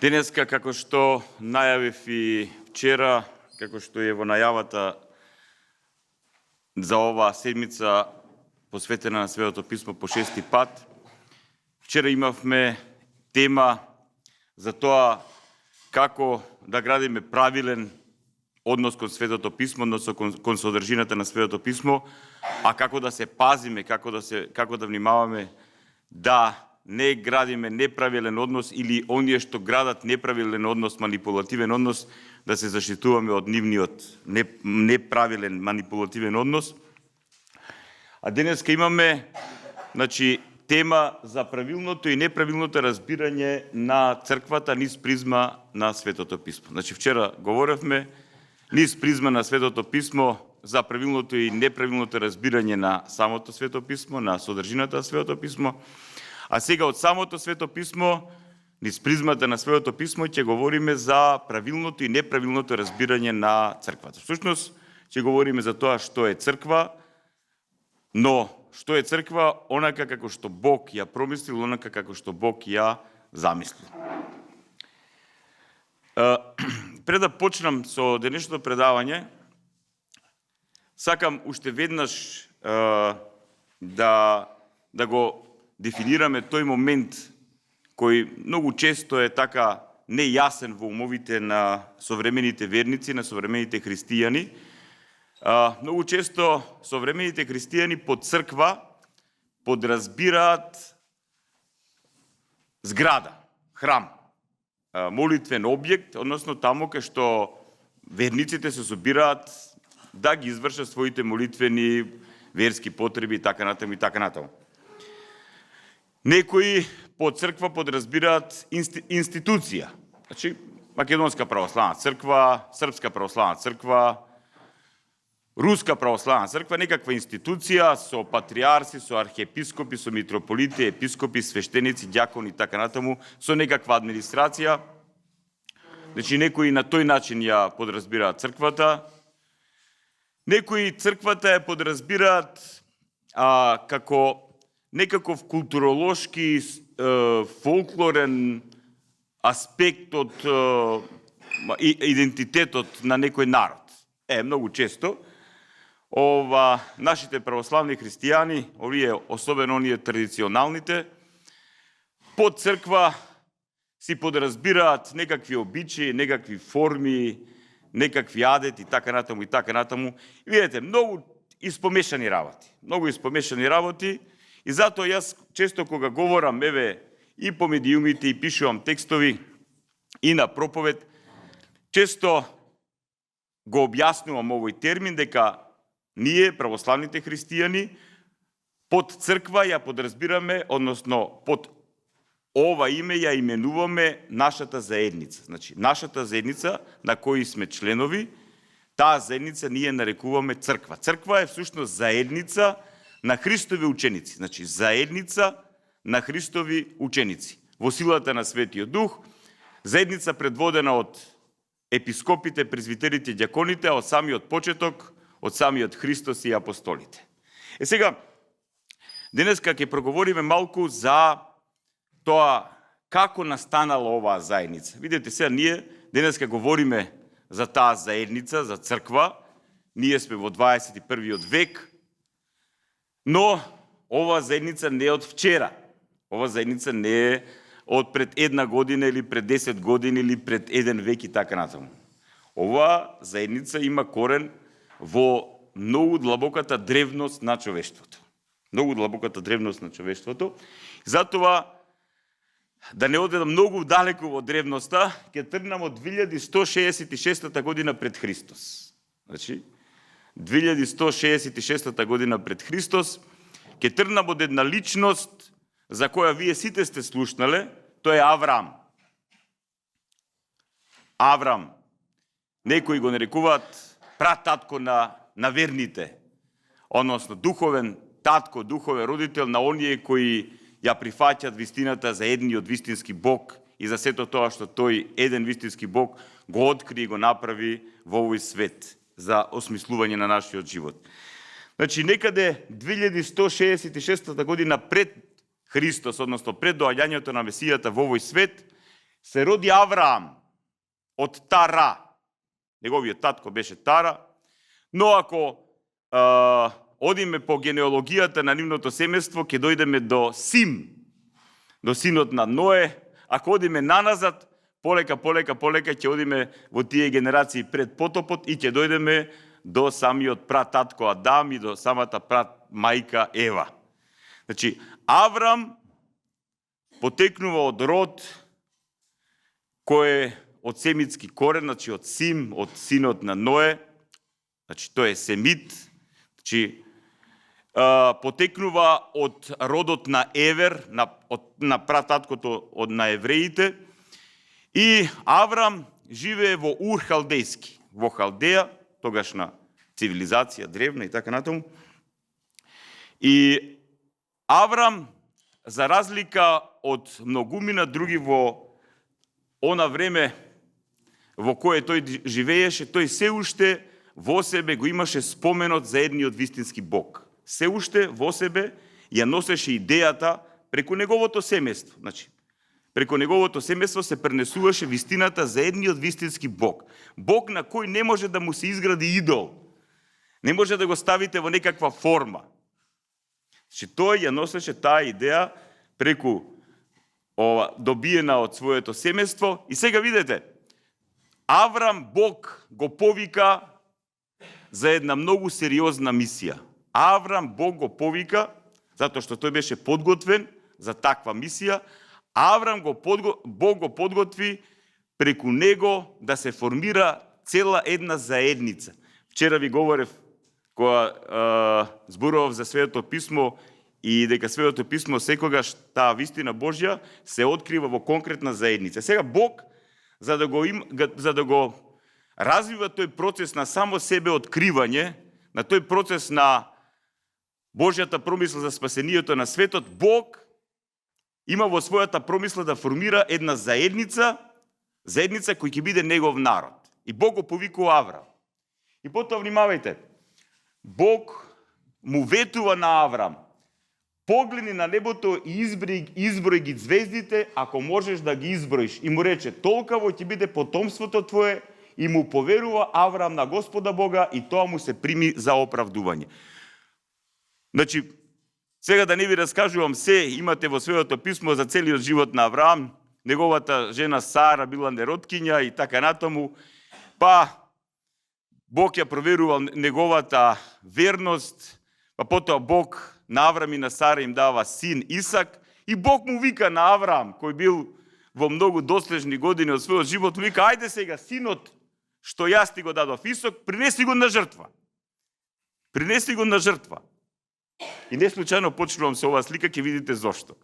Денеска, како што најавив и вчера, како што е во најавата за оваа седмица посветена на Светото писмо по 6-ти пат, вчера имавме тема за тоа како да градиме правилен однос кон Светото писмо, односно кон содржината на Светото писмо, а како да се пазиме, како да внимаваме да не градиме неправилен однос или оние што градат неправилен однос, манипулативен однос, да се заштитуваме од нивниот неправилен манипулативен однос. А денеска имаме тема за правилното и неправилното разбирање на црквата низ призма на Светото писмо. Вчера говоревме низ призма на Светото писмо за правилното и неправилното разбирање на самото Свето писмо, на содржината на Светото писмо. А сега од самото Свето писмо, низ призмата на Светото писмо, ќе говориме за правилното и неправилното разбирање на црквата. Всушност, ќе говориме за тоа што е црква, но што е црква онака како што Бог ја промислил, онака како што Бог ја замислил. Пред да почнам со денешното предавање, сакам уште веднаш да го дефинираме тој момент кој многу често е така нејасен во умовите на современите верници, на современите христијани. Многу често современите христијани под црква подразбираат зграда, храм, молитвен објект, односно таму кај што верниците се собираат да ги извршат своите молитвени верски потреби и така натаму и така натаму. Некои под црква подразбираат институција. Македонска православна црква, Српска православна црква, Руска православна црква, некаква институција со патриарси, со архиепископи, со митрополити, епископи, свештеници, ѓакони и така натаму, со некаква администрација. Некои на тој начин ја подразбираат црквата. Некои црквата ја подразбираат како некаков културолошки, фолклорен аспект од идентитетот на некој народ. Многу често нашите православни христијани, особено оние традиционалните, под црква си подразбираат некакви обичаи, некакви форми, некакви адети и така натаму и така натаму. И видите, многу испомешани работи. И затоа јас често кога говорам, и по медиумите, и пишувам текстови, и на проповед, често го објаснувам овој термин, дека ние, православните христијани, под црква ја подразбираме, односно под ова име ја именуваме нашата заедница. Нашата заедница, на кои сме членови, таа заедница ние нарекуваме црква. Црква е всушност заедница на Христови ученици. Заедница на Христови ученици. Во силата на Светиот Дух, заедница предводена од епископите, презвитерите, ѓаконите, а од самиот почеток, од самиот Христос и апостолите. Сега, денеска ќе проговориме малку за тоа како настанала оваа заедница. Видете, сега ние денеска говориме за таа заедница, за црква. Ние сме во 21. век, но ова заедница не е од вчера. Ова заедница не е од пред 1 година или пред 10 години или пред 1 век и така натаму. Ова заедница има корен во многу длабоката древност на човештвото. Затоа, да не одедам многу далеку во древноста, ќе тргнам од 2166 година пред Христос. 2166 година пред Христос, ќе тргнам од една личност за која вие сите сте слушнале, тој е Авраам. Авраам. Некои го нарекуваат прататко на верните, односно духовен татко, духовен родител на оние кои ја прифаќаат вистината за едниот вистински Бог и за сето тоа што тој еден вистински Бог го откри и го направи во овој свет за осмислување на нашиот живот. Некаде 2166 година пред Христос, односно пред доаѓањето на Месијата во овој свет, се роди Авраам од Тара. Неговиот татко беше Тара. Но ако одиме по генеалогијата на нивното семејство, ќе дојдеме до Сим, до синот на Ное. Ако одиме наназад, полека ќе одиме во тие генерации пред потопот и ќе дојдеме до самиот прататко Адам и до самата пратмајка Ева. Значи, Аврам потекнува од род кој е од семитски корен, значи од Сим, од синот на Ное, значи тој е семит, значи потекнува од родот на Евер, на прататкото на евреите, и Аврам живее во Ур Халдејски, во Халдеја, тогашна цивилизација, древна и така натаму. И Аврам, за разлика од многумина други во она време во кое тој живееше, тој се уште во себе го имаше споменот за едниот вистински Бог. Се уште во себе ја носеше идејата преку неговото семејство. Значи, преку неговото семејство се пренесуваше вистината за едниот вистински Бог. Бог на кој не може да му се изгради идол. Не може да го ставите во некаква форма. Значи, тој ја носеше таа идеја преку добиена од своето семејство. И сега видете, Аврам Бог го повика за една многу сериозна мисија. Аврам Бог го повика, затоа што тој беше подготвен за таква мисија. Аврам Бог го подготви преку него да се формира цела една заедница. Вчера ви говорев, кога зборував за Светото писмо, и дека Светото писмо секогаш таа вистина Божја се открива во конкретна заедница. Сега Бог, за да го развива тој процес на само себе откривање, на тој процес на Божјата промисла за спасението на светот, Бог има во својата промисла да формира една заедница кој ќе биде негов народ. И Бог го повикува Аврам. И потоа внимавајте, Бог му ветува на Аврам: погледни на небото и изброј ги звездите, ако можеш да ги изброиш. И му рече: толкаво ќе биде потомството твое, и му поверува Аврам на Господа Бога, и тоа му се прими за оправдување. Значи, сега да не ви раскажувам се, имате во Светото писмо за целиот живот на Авраам, неговата жена Сара била нероткиња и така натаму, па Бог ја проверувал неговата верност, па потоа Бог на Аврам и на Сара им дава син Исак, и Бог му вика на Аврам, кој бил во многу дослежни години од својот живот, му вика: ајде сега синот што јас ти го дадов Исак, принеси го на жртва. Принеси го на жртва. И не случајно почнувам со оваа слика, ќе видите зошто.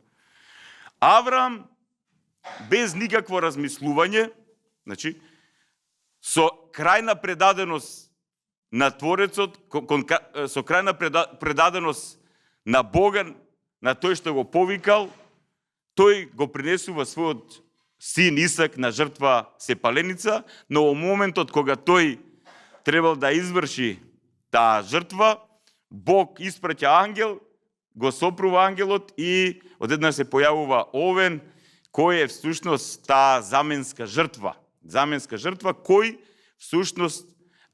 Аврам, без никакво размислување, значи, со крајна предаденост на Творецот, со крајна предаденост на Бога, на тој што го повикал, тој го принесува својот син Исак на жртва сепаленица, но во моментот кога тој требал да изврши таа жртва, Бог испраќа ангел, го сопрува ангелот и одеднаш се појавува овен, кој е всушност таа заменска жртва. Заменска жртва, кој всушност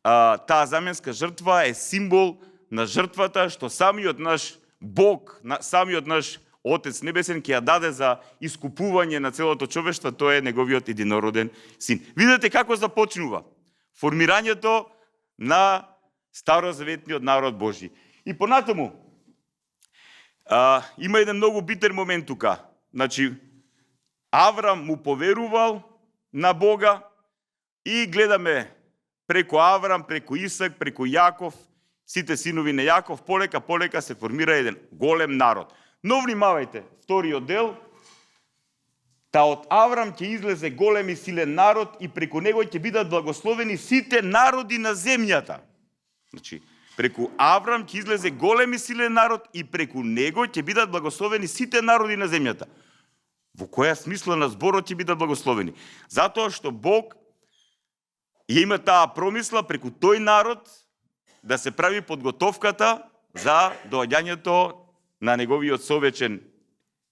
таа заменска жртва е символ на жртвата што самиот наш Бог, самиот наш Отец Небесен ќе ја даде за искупување на целото човештво, тоа е неговиот единороден син. Видете како започнува формирањето на старозаветниот народ Божи. И понатаму, има еден многу битен момент тука. Значи, Аврам му поверувал на Бога и гледаме преку Аврам, преку Исак, преку Јаков, сите синови на Јаков, полека се формира еден голем народ. Но внимавајте, вториот дел, та од Аврам ќе излезе голем и силен народ и преку него ќе бидат благословени сите народи на земјата. Значи, преку Аврам ќе излезе голем и силен народ и преку него ќе бидат благословени сите народи на земјата. Во која смисла на зборот ќе бидат благословени? Затоа што Бог ја има таа промисла преку тој народ да се прави подготовката за доаѓањето на неговиот совечен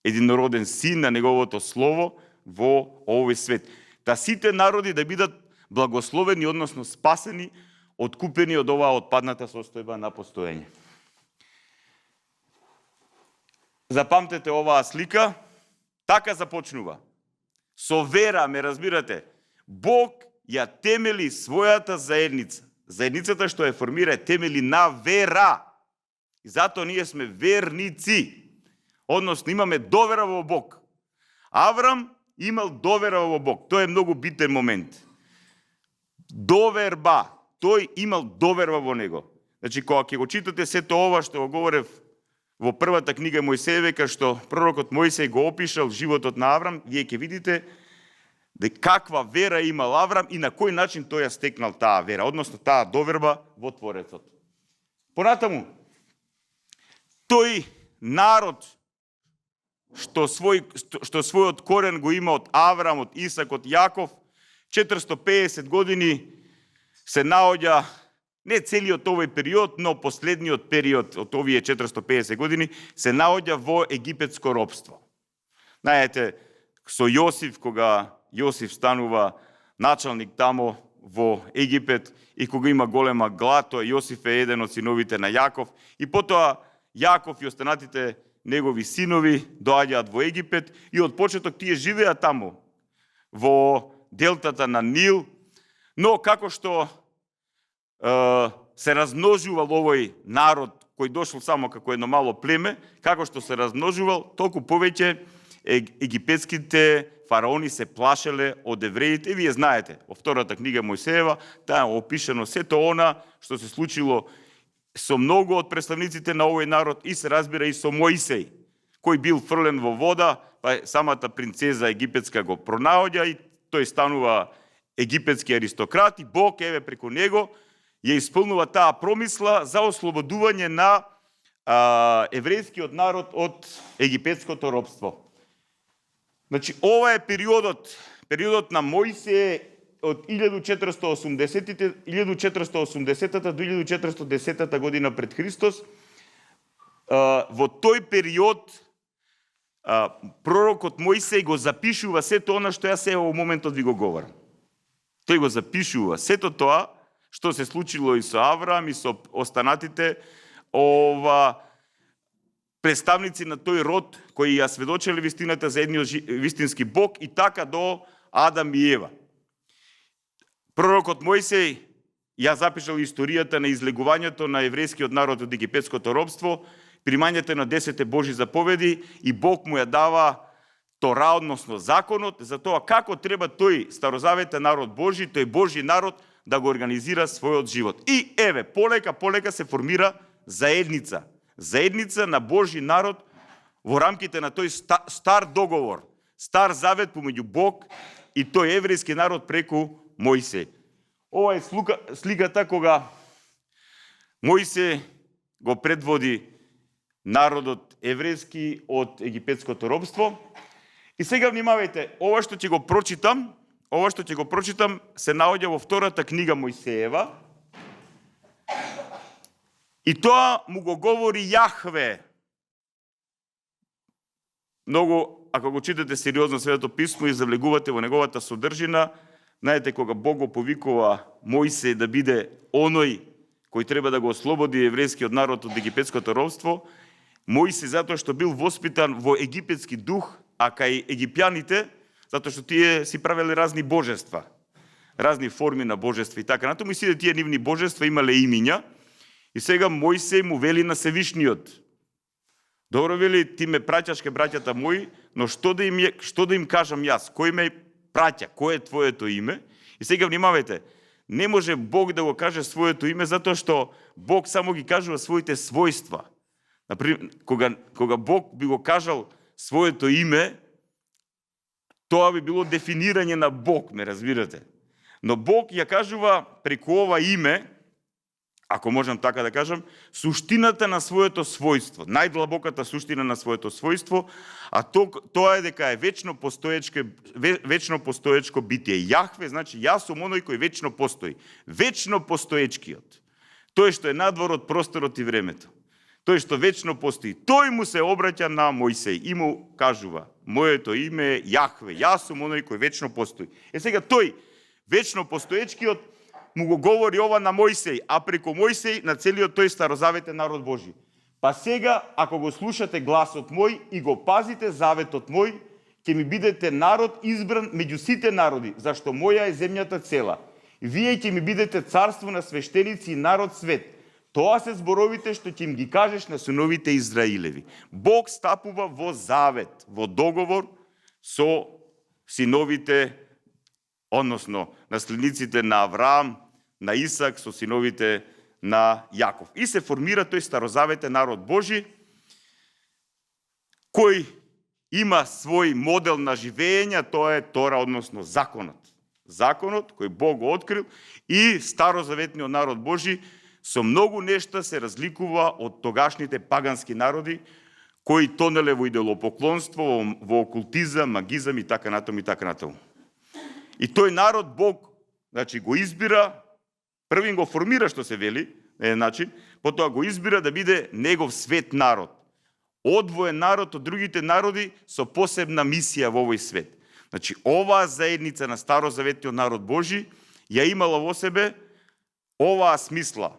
единороден син, на неговото слово, во овој свет. Та сите народи да бидат благословени, односно спасени, откупени од оваа отпадната состојба на постоење. Запамтете оваа слика, така започнува. Со вера, ме разбирате, Бог ја темели својата заедница. Заедницата што ја формира е темели на вера. И затоа ние сме верници. Односно имаме довера во Бог. Аврам имал довера во Бог. Тоа е многу битен момент. Доверба. Тој имал доверба во него. Значи, кога ќе го читате сето ова што го говорев во првата книга Мојсееве, што пророкот Мојсей го опишал животот на Аврам, вие ќе видите каква вера имал Аврам и на кој начин тој ја стекнал таа вера, односно таа доверба во Творецот. Понатаму, тој народ што својот корен го има од Аврам, од Исак, од Јаков, 450 години се наоѓа, не целиот овој период, но последниот период од овие 450 години се наоѓа во египетско робство. Знаете, со Јосиф, кога Јосиф станува началник тамо во Египет и кога има голема глад, тоа Јосиф е еден од синовите на Јаков и потоа Јаков и останатите негови синови доаѓаат во Египет и од почеток тие живеат таму во делтата на Нил, но како што се размножувал овој народ кој дошол само како едно мало племе, како што се размножувал, толку повеќе египетските фараони се плашеле од евреите. И вие знаете, во втората книга Мојсеева, таа е опишано сето она што се случило со многу од представниците на овој народ и се разбира и со Мојсей, кој бил фрлен во вода, па самата принцеза египетска го пронаоѓа и тој станува египетски аристократ и Бог еве преку него ја исполнува таа промисла за ослободување на еврејскиот народ од египетското робство. Значи, ова е периодот на Мојсие од 1480-та до 1410-та година пред Христос. Во тој период пророкот Мојсей го запишува сето она што јас сега во моментот ви го говорам. Тој го запишува сето тоа што се случило и со Авраам и со останатите представници на тој род кои ја сведочеле вистината за едниот вистински Бог и така до Адам и Ева. Пророкот Мојсей ја запишал историјата на излегувањето на еврејскиот народ од египетското робство, примањето на 10 Божји заповеди и Бог му ја дава Тора, односно законот, за тоа како треба тој старозаветен народ Божји, тој Божји народ да го организира својот живот. И еве, полека се формира заедница на Божји народ во рамките на тој стар договор, стар завет помеѓу Бог и тој еврејски народ преку Мојсей. Ова е сликата кога Мојсей го предводи народот еврејски од египетското робство. И сега внимавајте, ова што ќе го прочитам се наоѓа во втората книга Мојсеева. И тоа му го говори Јахве. Многу, ако го читате сериозно Светото писмо и завлегувате во неговата содржина, знаете, кога Бог го повикува Мојсей да биде оној кој треба да го ослободи еврејскиот народ од египетското робство, Мојсей затоа што бил воспитан во египетски дух, а кај египјаните, затоа што тие си правеле разни божества, разни форми на божества и така натаму, и сите тие нивни божества имале имиња. И сега Мојсей му вели на Севишниот: добро, вели, ти ме праќаш ке браќата мои, но што да им кажам јас? Кој ме праќа? Кој е твоето име? И сега внимавајте, не може Бог да го каже своето име, затоа што Бог само ги кажува своите својства. Например, кога Бог би го кажал своето име, тоа би било дефинирање на Бог, ме разбирате. Но Бог ја кажува преку ова име, ако можам така да кажам, суштината на своето својство, најдлабоката суштина на своето својство, а тоа е дека е вечно постоечко битие. Јахве, значи јас сум оној кој вечно постои. Вечно постоечкиот. Тој што е надвор од просторот и времето. тој што вечно постои, тој му се обраќа на Мојсей и му кажува: моето име е Јахве, јас сум оној кој вечно постои. Сега тој вечно постоечкиот му го говори ова на Мојсей, а преку Мојсей на целиот тој старозаветен народ Божи. Па сега, ако го слушате гласот мој и го пазите заветот мој, ќе ми бидете народ избран меѓу сите народи, зашто моја е земјата цела. Вие ќе ми бидете царство на свештеници и народ свет. Тоа се зборовите што ќе им ги кажеш на синовите Израилеви. Бог стапува во завет, во договор со синовите, односно наследниците на Авраам, на Исак, со синовите на Јаков. И се формира тој старозаветен народ Божи, кој има свој модел на живење, тоа е Тора, односно законот. Законот кој Бог го открил, и старозаветниот народ Божи со многу нешта се разликува од тогашните пагански народи, кои тонеле во идолопоклонство, во окултизам, магизам и така натаму и така натаму. И тој народ Бог, значи, го избира, првин го формира, што се вели, на еден начин, потоа го избира да биде негов свет народ. Одвоен народ од другите народи со посебна мисија во овој свет. Значи, оваа заедница на старозаветниот народ Божи ја имала во себе оваа смисла.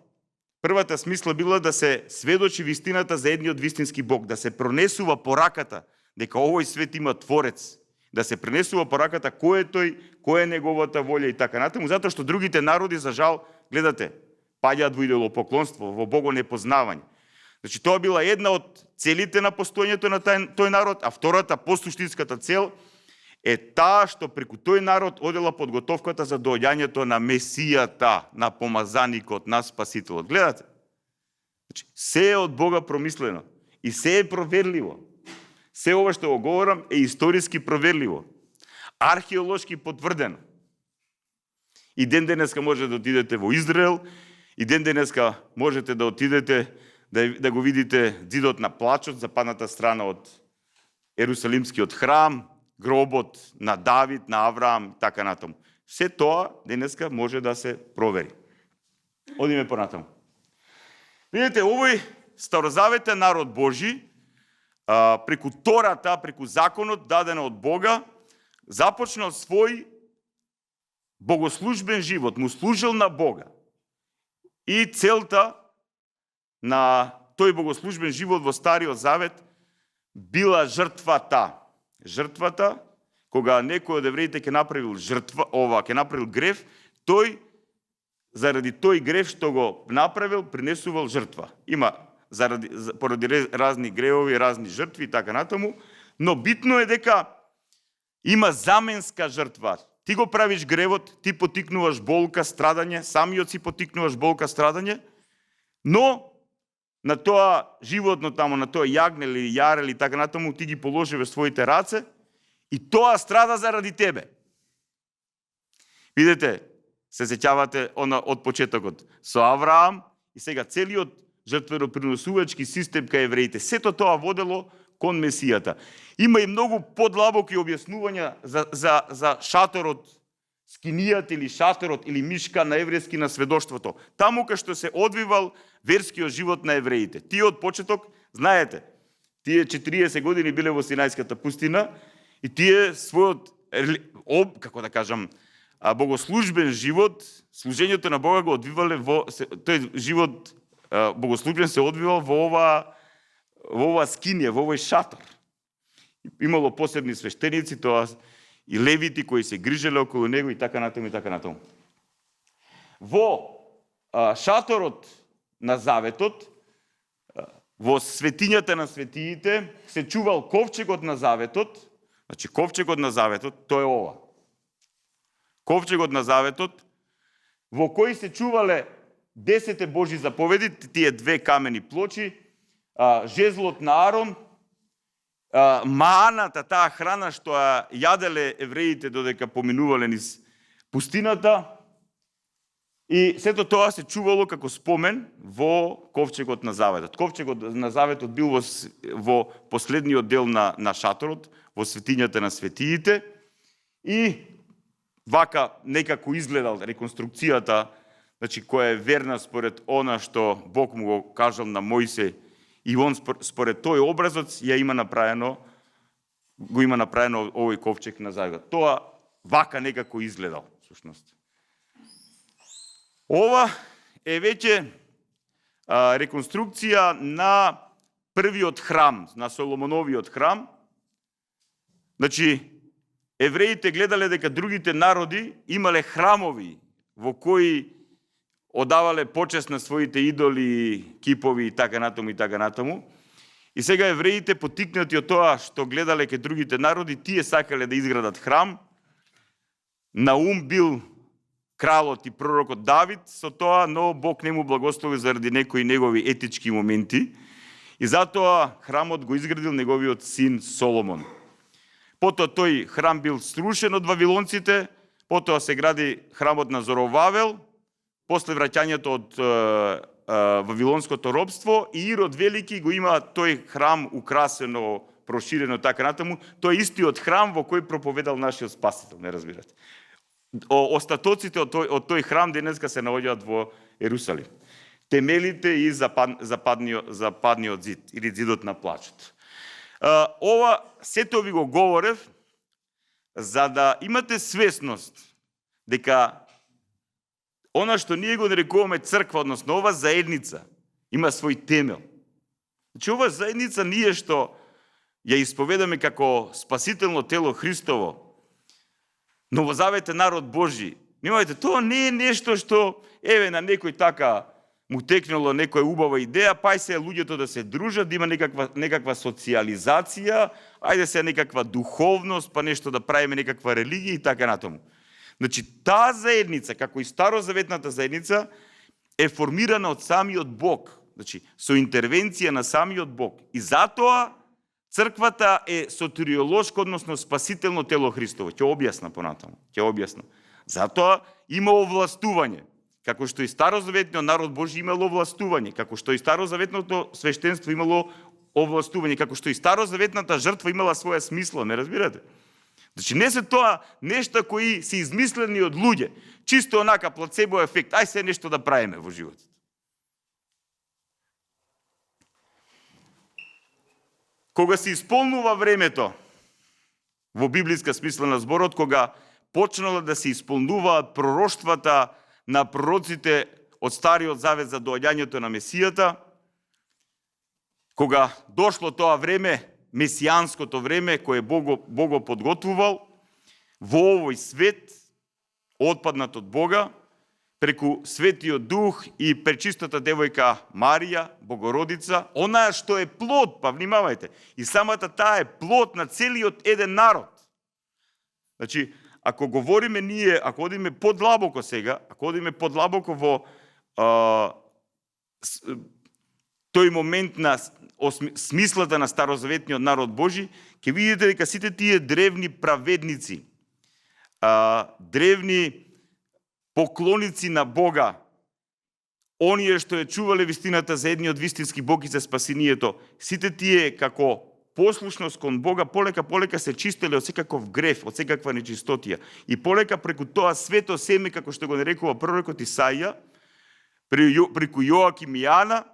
Првата смисла била да се сведочи вистината за едниот вистински Бог, да се пронесува пораката дека овој свет има Творец, да се пренесува пораката кој е тој, кој е неговата волја и така натаму, затоа што другите народи, за жал, гледате, паѓаат во идолопоклонство, во богонепознавање. Значи, тоа била една од целите на постоењето на тој народ, а втората, посуштинската цел, е таа што преку тој народ одела подготовката за доаѓањето на Месијата, на помазаникот, на Спасителот. Гледате? Значи, се е од Бога промислено и се е проверливо. Се ова што го говорам е историски проверливо, археолошки потврдено. И ден денеска може да отидете во Израел, и ден денеска можете да отидете да го видите ѕидот на плачот, западната страна од Ерусалимскиот храм, гробот на Давид, на Авраам, така натаму. Се тоа денеска може да се провери. Одиме понатаму. Видите, овој старозаветен народ Божи, преку Тората, преку законот даден од Бога, започнал свој богослужбен живот, му служил на Бога. И целта на тој богослужбен живот во Стариот Завет била жртвата. Жртвата, кога некој од евреите ќе направил жртва, ќе направил грев, тој заради тој грев што го направил, принесувал жртва. Има поради разни гревови, разни жртви и така натаму, но битно е дека има заменска жртва. Ти го правиш гревот, ти потикнуваш болка, страдање, самиот си потикнуваш болка, страдање, но на тоа животно таму, на тоа јагне или јаре или така натаму, ти ги положи во своите раце и тоа страда заради тебе. Видете, се сеќавате од почетокот со Авраам и сега целиот жртвено-приносувачки систем кај евреите. Сето тоа водело кон Месијата. Има и многу подлабоки објаснувања за шаторот, скинијат или шаторот или мишка на еврејски на сведоштвото. Таму кај што се одвивал верскиот живот на евреите. Тие од почеток, знаете, тие 40 години биле во Синајската пустина и тие својот, како да кажам, богослужбен живот, служењето на Бога го одвивале тој живот богослужбен се одвивал во ова скинија, во овој шатор. Имало посебни свештеници, тоа и левити кои се грижеле околу него и така натаму и така натаму. Во шаторот на заветот, во светињата на светиите, се чувал ковчегот на заветот. Значи, ковчегот на заветот, тоа е ова. Ковчегот на заветот, во кој се чувале 10 Божи заповеди, тие две камени плочи, жезлот на Арон, мааната, таа храна што јаделе евреите додека поминувале низ пустината, и сето тоа се чувало како спомен во ковчегот на заветот. Ковчегот на заветот бил во последниот дел на шаторот, во светињата на светиите, и вака некако изгледал реконструкцијата, значи која е верна според она што Бог му го кажал на Мојсей И он според тој образоц го има направено овој ковчег на завет. Тоа вака некако изгледал, всушност. Ова е веќе реконструкција на првиот храм, на Соломоновиот храм. Значи, евреите гледале дека другите народи имале храмови во кои одавале почест на своите идоли, кипови и така натаму. И сега евреите, потикнати од тоа што гледале ке другите народи, тие сакале да изградат храм. На ум бил кралот и пророкот Давид со тоа, но Бог не му благослови заради некои негови етички моменти. И затоа храмот го изградил неговиот син Соломон. Потоа тој храм бил срушен од вавилонците, потоа се гради храмот на Зоровавел, после враќањето од вавилонското робство, и Ирод Велики го има тој храм украсено, проширено така натаму. Тој истиот храм во кој проповедал нашиот Спасител, не разбирате. Остатоците од тој храм денеска се наоѓаат во Ерусалим. Темелите и западниот зид, или зидот на плачот. Ова сето ви го говорев за да имате свесност дека она што ние го нарекуваме црква, односно ова заедница, има свој темел. Значи, ова заедница ние што ја исповедаме како спасително тело Христово, новозаветен народ Божи, немајте, тоа не е нешто што, на некој така му текнало некоја убава идеја, па се луѓето да се дружат, да има некаква социализација, ајде се некаква духовност, па нешто да правиме некаква религија и така натаму. Значи, таа заедница, како и старозаветната заедница, е формирана од самиот Бог, значи, со интервенција на самиот Бог. И затоа црквата е сотериолошко, односно спасително тело Христово. Ќе објасна понатаму, Затоа има овластување. Како што и старозаветниот народ Божи имало овластување, како што и старозаветното свештенство имало овластување, како што и старозаветната жртва имала своја смисла, не разбирате? Значи, не се тоа нешта кои се измислени од луѓе, чисто онака плацебо ефект, ај се нешто да правиме во животот. Кога се исполнува времето, во библиска смисла на зборот, кога почнала да се исполнуваат пророштвата на пророците од Стариот Завет за доаѓањето на Месијата, кога дошло тоа време, месијанското време, кое Бог го подготвувал, во овој свет, отпаднат од Бога, преку Светиот Дух и пречистата девојка Марија, Богородица, онаа што е плод, па внимавајте, и самата таа е плод на целиот еден народ. Значи, ако говориме ние, ако одиме подлабоко сега, ако одиме подлабоко во тој момент на смислата на старозаветниот народ Божи, ќе видите дека сите тие древни праведници, древни поклоници на Бога, оние што ја чувале вистината за едниот вистински Бог и за спасението, сите тие како послушност кон Бога полека се чистеле од секаков греф, од секаква нечистотија. И полека преку тоа свето семе, како што го нарекува пророкот Исаија, преку Јоаким и Ана,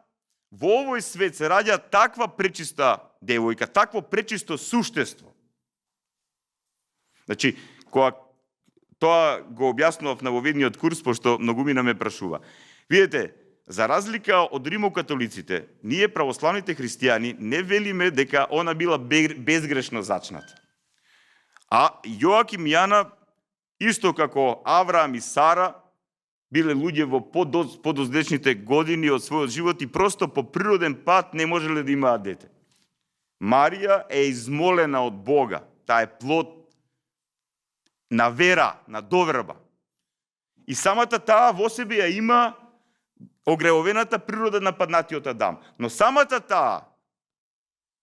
во овој свет се раѓа таква пречиста девојка, такво пречисто суштество. Значи, кога тоа го објаснував на воведниот курс, пошто многумина ме прашува. Видете, за разлика од римокатолиците, ние православните христијани не велиме дека она била безгрешно зачната. А Јоаким и Ана, исто како Авраам и Сара, биле луѓе во подоздечните години од својот живот и просто по природен пат не можеле да имаат дете. Марија е измолена од Бога. Таа е плод на вера, на доверба. И самата таа во себе ја има огревената природа на паднатиот Адам. Но самата таа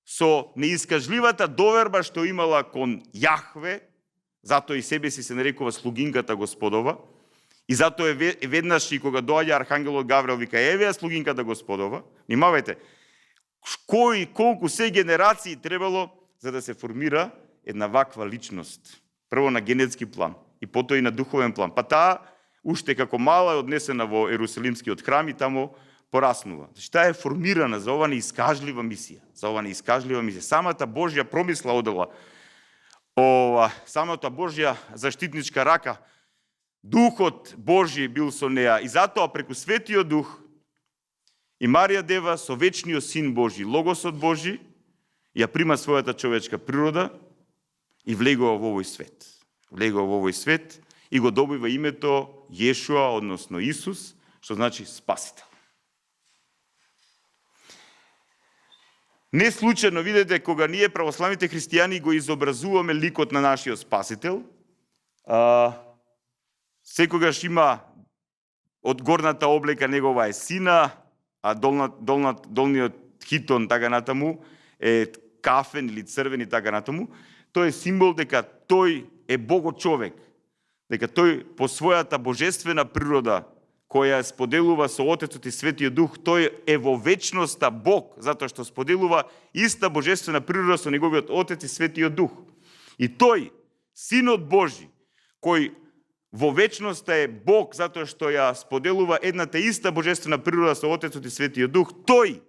со неискажливата доверба што имала кон Јахве, затоа и себе си се нарекува слугинката Господова, и затоа веднаш и кога доаѓа архангелот Гаврил вика еве слугинката Господова, внимавајте, колку се генерации требало за да се формира една ваква личност. Прво на генетски план и потоа и на духовен план. Па таа уште како мала е однесена во Ерусалимскиот храм и таму пораснува. Значи, таа е формирана за ова неискажлива мисија. Самата Божја промисла одела, самата Божја заштитничка рака, Духот Божји бил со неа и затоа преку Светиот Дух и Марија Дева со вечниот Син Божји, Логосот Божји, ја прима својата човечка природа и влегува во овој свет. И го добива името Јешуа, односно Исус, што значи Спасител. Не случајно, видите, кога ние православните христијани го изобразуваме ликот на нашиот Спасител, секогаш има од горната облека негова е сина, а долниот хитон така натаму е кафен или црвен и така натаму. Тој е символ дека тој е Бого-човек, дека тој по својата божествена природа, која споделува со Отецот и Светиот Дух, тој е во вечноста Бог, затоа што споделува иста божествена природа со неговиот Отец и Светиот Дух. И тој, Синот Божи, кој во вечноста е Бог, затоа што ја споделува едната иста божествена природа со Отецот и Светиот Дух, тој,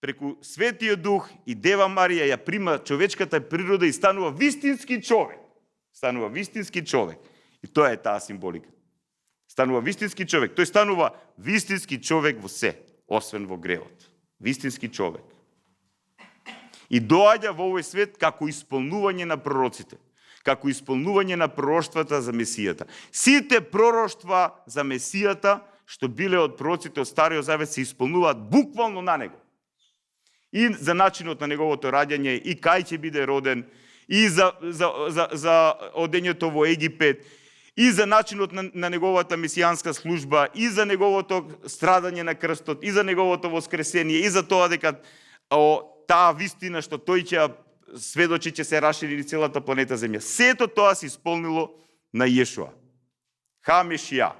преку Светиот Дух и Дева Марија ја прима човечката природа и станува вистински човек. И тоа е таа символика. Станува вистински човек. Тој станува вистински човек во се, освен во гревот. Вистински човек. И доаѓа во овој свет како исполнување на пророците, како исполнување на пророштвата за Месијата. Сите пророштва за Месијата, што биле од пророците од Стариот Завет, се исполнуваат буквално на него. И за начинот на неговото раѓање, и кај ќе биде роден, и за одењето во Египет, и за начинот на неговата месијанска служба, и за неговото страдање на крстот, и за неговото воскресение, и за тоа дека таа вистина што тој ќе сведочи, ќе се расшири низ целата планета Земја. Сето тоа се исполнило на Јешуа. Мешија.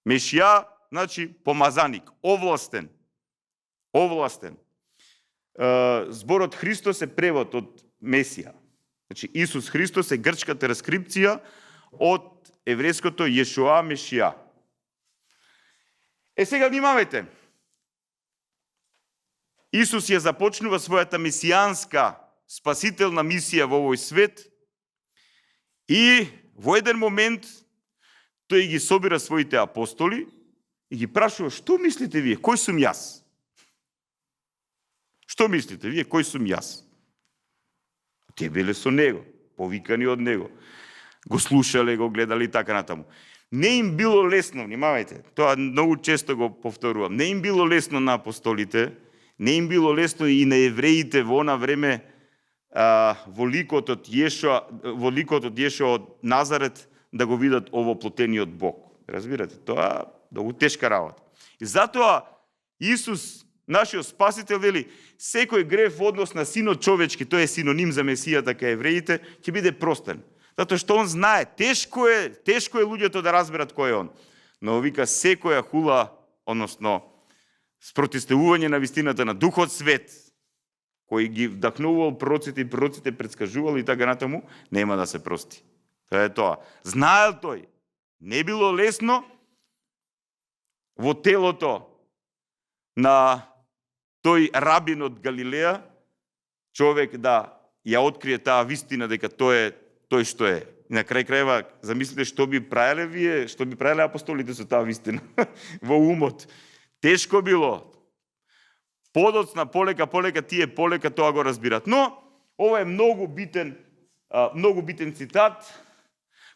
Мешија значи помазаник, овластен. Зборот Христос е превод од Месија. Значи Исус Христос е грчката транскрипција од еврејското Јешуа Мешија. Сега внимавајте. Исус ја започнува својата месијанска спасителна мисија во овој свет и во еден момент тој ги собира своите апостоли и ги прашува: што мислите вие, кој сум јас? Што мислите вие, кој сум јас? Те биле со него, повикани од него. Го слушале, го гледали и така натаму. Не им било лесно, внимавајте, тоа многу често го повторувам, не им било лесно на апостолите, не им било лесно и на евреите во она време, во ликот од Јешуа од Назарет, да го видат овоплотениот Бог. Разбирате, тоа многу тешка работа. И затоа Исус, нашиот Спасител, вели, секој грев во однос на Синот човечки, тој е синоним за Месијата кај евреите, ќе биде простен. Затоа што он знае, тешко е луѓето да разберат кој е он. Но вика, секоја хула, односно спротивставување на вистината на Духот Свет, кој ги вдахнувал пророците и пророците предскажувал и така натаму, нема да се прости. Тоа е тоа. Знаел тој. Не било лесно во телото на тој рабин од Галилеја, човек да ја открие таа вистина дека тој е тој што е. И на крај крајва, замислите што би правеле вие, што би правеле апостолите со таа вистина во умот. Тешко било. Подоцна, полека, тие полека тоа го разбират. Но, ова е многу битен цитат,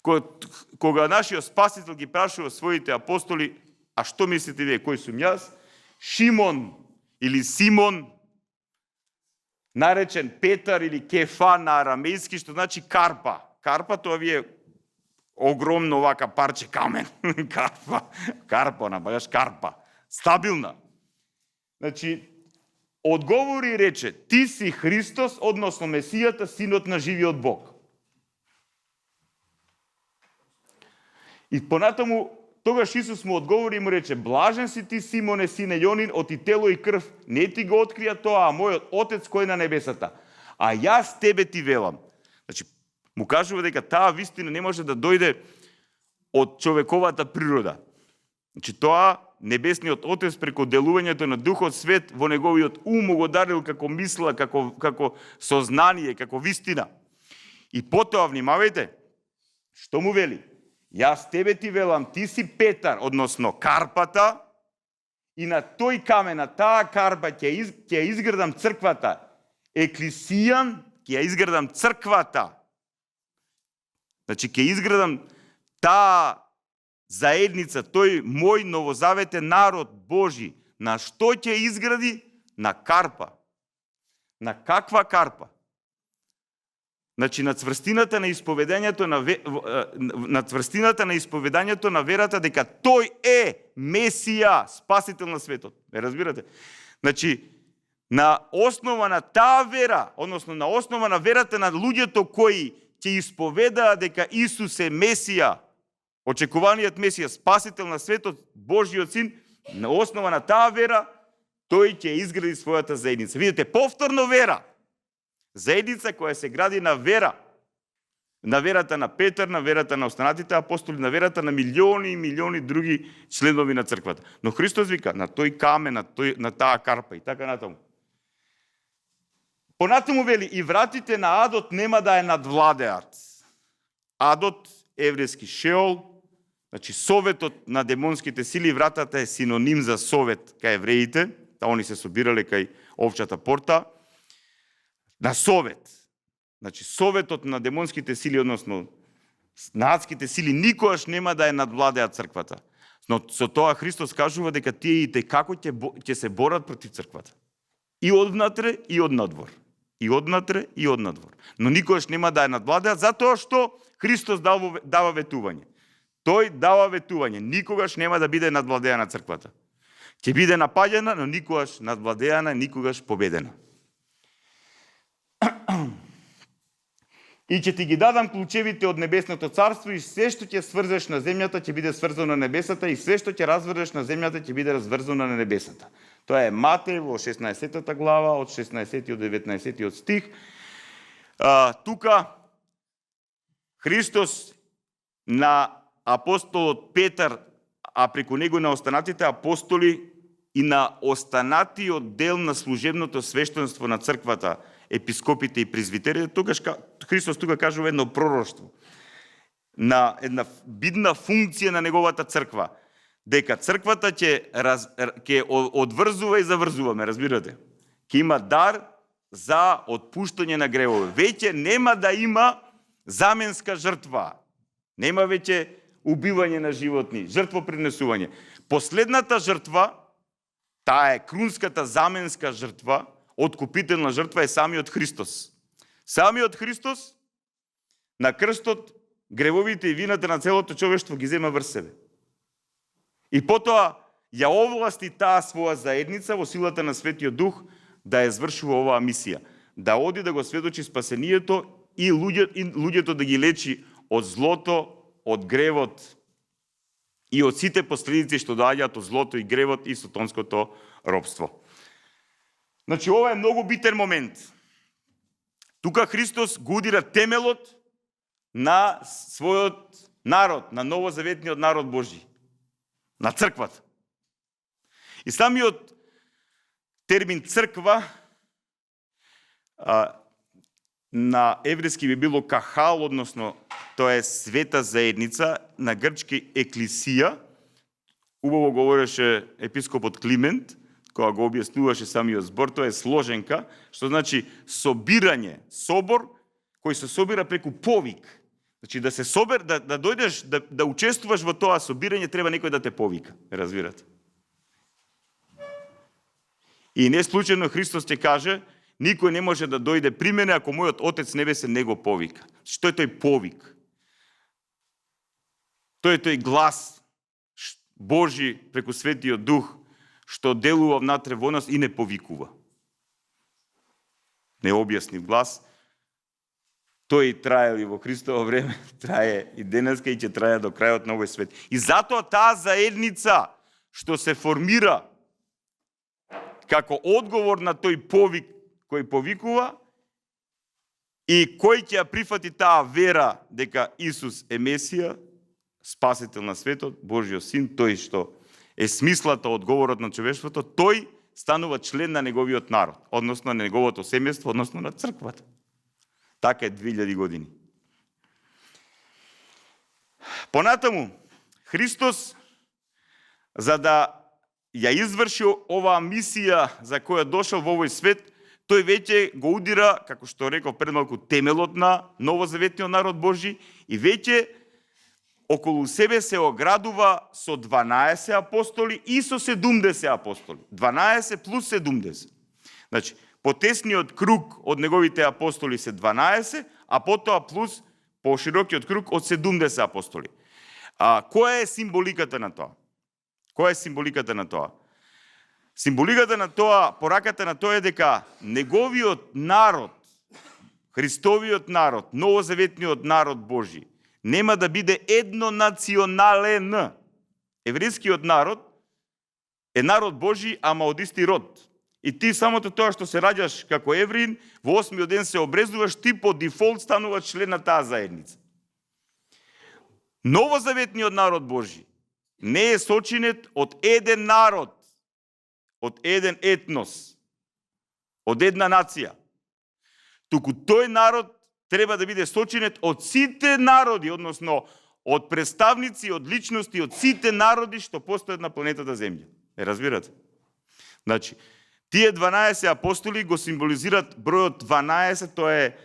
кога нашиот Спасител ги прашува своите апостоли: а што мислите вие, кој сум јас? Шимон или Симон, наречен Петар или Кефа на арамејски, што значи карпа. Карпа, тоа ви е огромно вака парче камен. Карпа, набајаш карпа. Стабилна. Значи, одговори и рече: ти си Христос, односно Месијата, Синот на живиот Бог. И понатаму, тогаш Исус му одговори и му рече: блажен си ти, Симоне, сине Јонин, од и тело и крв не ти го открија тоа, а мојот Отец кој е на небесата. А јас тебе ти велам. Значи, му кажува дека таа вистина не може да дојде од човековата природа. Значи, тоа Небесниот Отец преку делувањето на Духот Свет во неговиот ум го дарил како мисла, како сознание, како вистина. И потоа, внимавајте, што му вели? Јас тебе ти велам, ти си Петар, односно карпата, и на тој камен, на таа карпа ќе изградам црквата. Еклисијан, ќе ја изградам црквата. Значи, ќе изградам таа заедница, тој мој новозаветен народ Божи. На што ќе изгради? На карпа. На каква карпа? Значи, на цврстината на исповедањето на верата дека тој е Месија, спасител на светот. Ме разбирате? Значи, на основа на таа вера, односно на основа на верата на луѓето кои ќе исповедаат дека Исус е Месија, очекуваниот Месија, спасител на светот, Божиот син, на основа на таа вера, тој ќе изгради својата заедница. Видите, повторно вера. Заедница која се гради на вера. На верата на Петар, на верата на останатите апостоли, на верата на милиони и милиони други членови на црквата. Но Христос вика, на тој камен, на таа карпа и така натаму. Понатаму вели, и вратите на Адот нема да ја надвладеат. Адот, еврејски Шеол, значи советот на демонските сили, вратата е синоним за совет кај евреите, они се собирале кај овчата порта, на совет. Значи советот на демонските сили, односно на адските сили, никогаш нема да ја надвладеат црквата. Но со тоа Христос кажува дека тие и како ќе се борат против црквата. И однатре, и однадвор. И однатре, и однадвор. Но никогаш нема да ја надвладеат, затоа што Христос дава ветување. Тој дава ветување. Никогаш нема да биде надвладеана црквата. Ќе биде напаѓана, но никогаш надвладеана, никогаш победена. И ќе ти ги дадам клучевите од небесното царство, и се што ќе сврзеш на земјата ќе биде сврзано на небесата, и се што ќе разврзеш на земјата ќе биде разврзано на небесата. Тоа е Матеј во 16 глава, од 16 до 19 стих. Тука Христос на апостолот Петар, а преку него на останатите апостоли и на останатиот дел на служебното свештенство на црквата, епископите и презвитерите, тогаш Христос тука кажува едно пророштво, на една бидна функција на неговата црква, дека црквата ќе одврзува и заврзува, ме разбирате? Ќе има дар за отпуштање на гревове. Веќе нема да има заменска жртва. Нема веќе убивање на животни, жртвопринесување. Последната жртва, таа е крунската заменска жртва, откупителна жртва, е самиот Христос. Самиот Христос на крстот гревовите и вината на целото човештво ги зема врз себе. И потоа ја овласти таа своја заедница во силата на Светиот Дух да ја извршува оваа мисија, да оди да го сведочи спасението и луѓето да ги лечи од злото, од гревот и од сите последици што доаѓаат од злото и гревот и сатанското робство. Значи, ова е многу битен момент. Тука Христос го удира темелот на својот народ, на новозаветниот народ Божи, на црквата. И самиот термин црква на еврејски би било кахал, односно тоа е света заедница, на грчки еклисија. Убаво говореше епископот Климент, кога го објаснуваше самиот збор, тоа е сложенка, што значи собирање, собор, кој се собира преку повик. Значи да се да дојдеш, да учествуваш во тоа собирање, треба некој да те повика, разбирате? И не случајно Христос ќе каже, никој не може да дојде при мене ако мојот Отец небесен не го повика. Што е тој повик? Тој е тој глас Божи преку Светиот Дух, што делува внатре во нас и не повикува. Необјаснив глас. Тој трае и во Христово време, трае и денеска и ќе трае до крајот на овој свет. И затоа таа заедница што се формира како одговор на тој повик кој повикува и кој ќе ја прифати таа вера дека Исус е Месија, спасител на светот, Божиот син, тој што е смислата од говорот на човештвото, тој станува член на неговиот народ, односно на неговото семејство, односно на црквата. Така е 2000 години. Понатаму, Христос, за да ја изврши оваа мисија за која дошол во овој свет, тој веќе го удира, како што реков пред малку, темелот на новозаветниот народ Божи и веќе околу себе се оградува со 12 апостоли и со 70 апостоли. 12 плюс 70. Значи, потесниот круг од неговите апостоли се 12, а потоа плюс поширокиот круг од 70 апостоли. Која е символиката на тоа? Која е символиката на тоа? Символиката на тоа, пораката на тоа е дека неговиот народ, Христовиот народ, новозаветниот народ Божи, нема да биде еднонационален. Еврејскиот народ е народ Божи, ама од исти род. И ти самото тоа што се раѓаш како евреин, во 8-миот ден се обрезуваш, ти по дефолт стануваш член на таа заедница. Новозаветниот народ Божи не е сочинет од еден народ, од еден етнос, од една нација. Туку тој народ треба да биде сочинет од сите народи, односно од представници, од личности, од сите народи што постојат на планетата Земја. Разбирате? Значи, тие 12 апостоли го символизират бројот 12, тоа е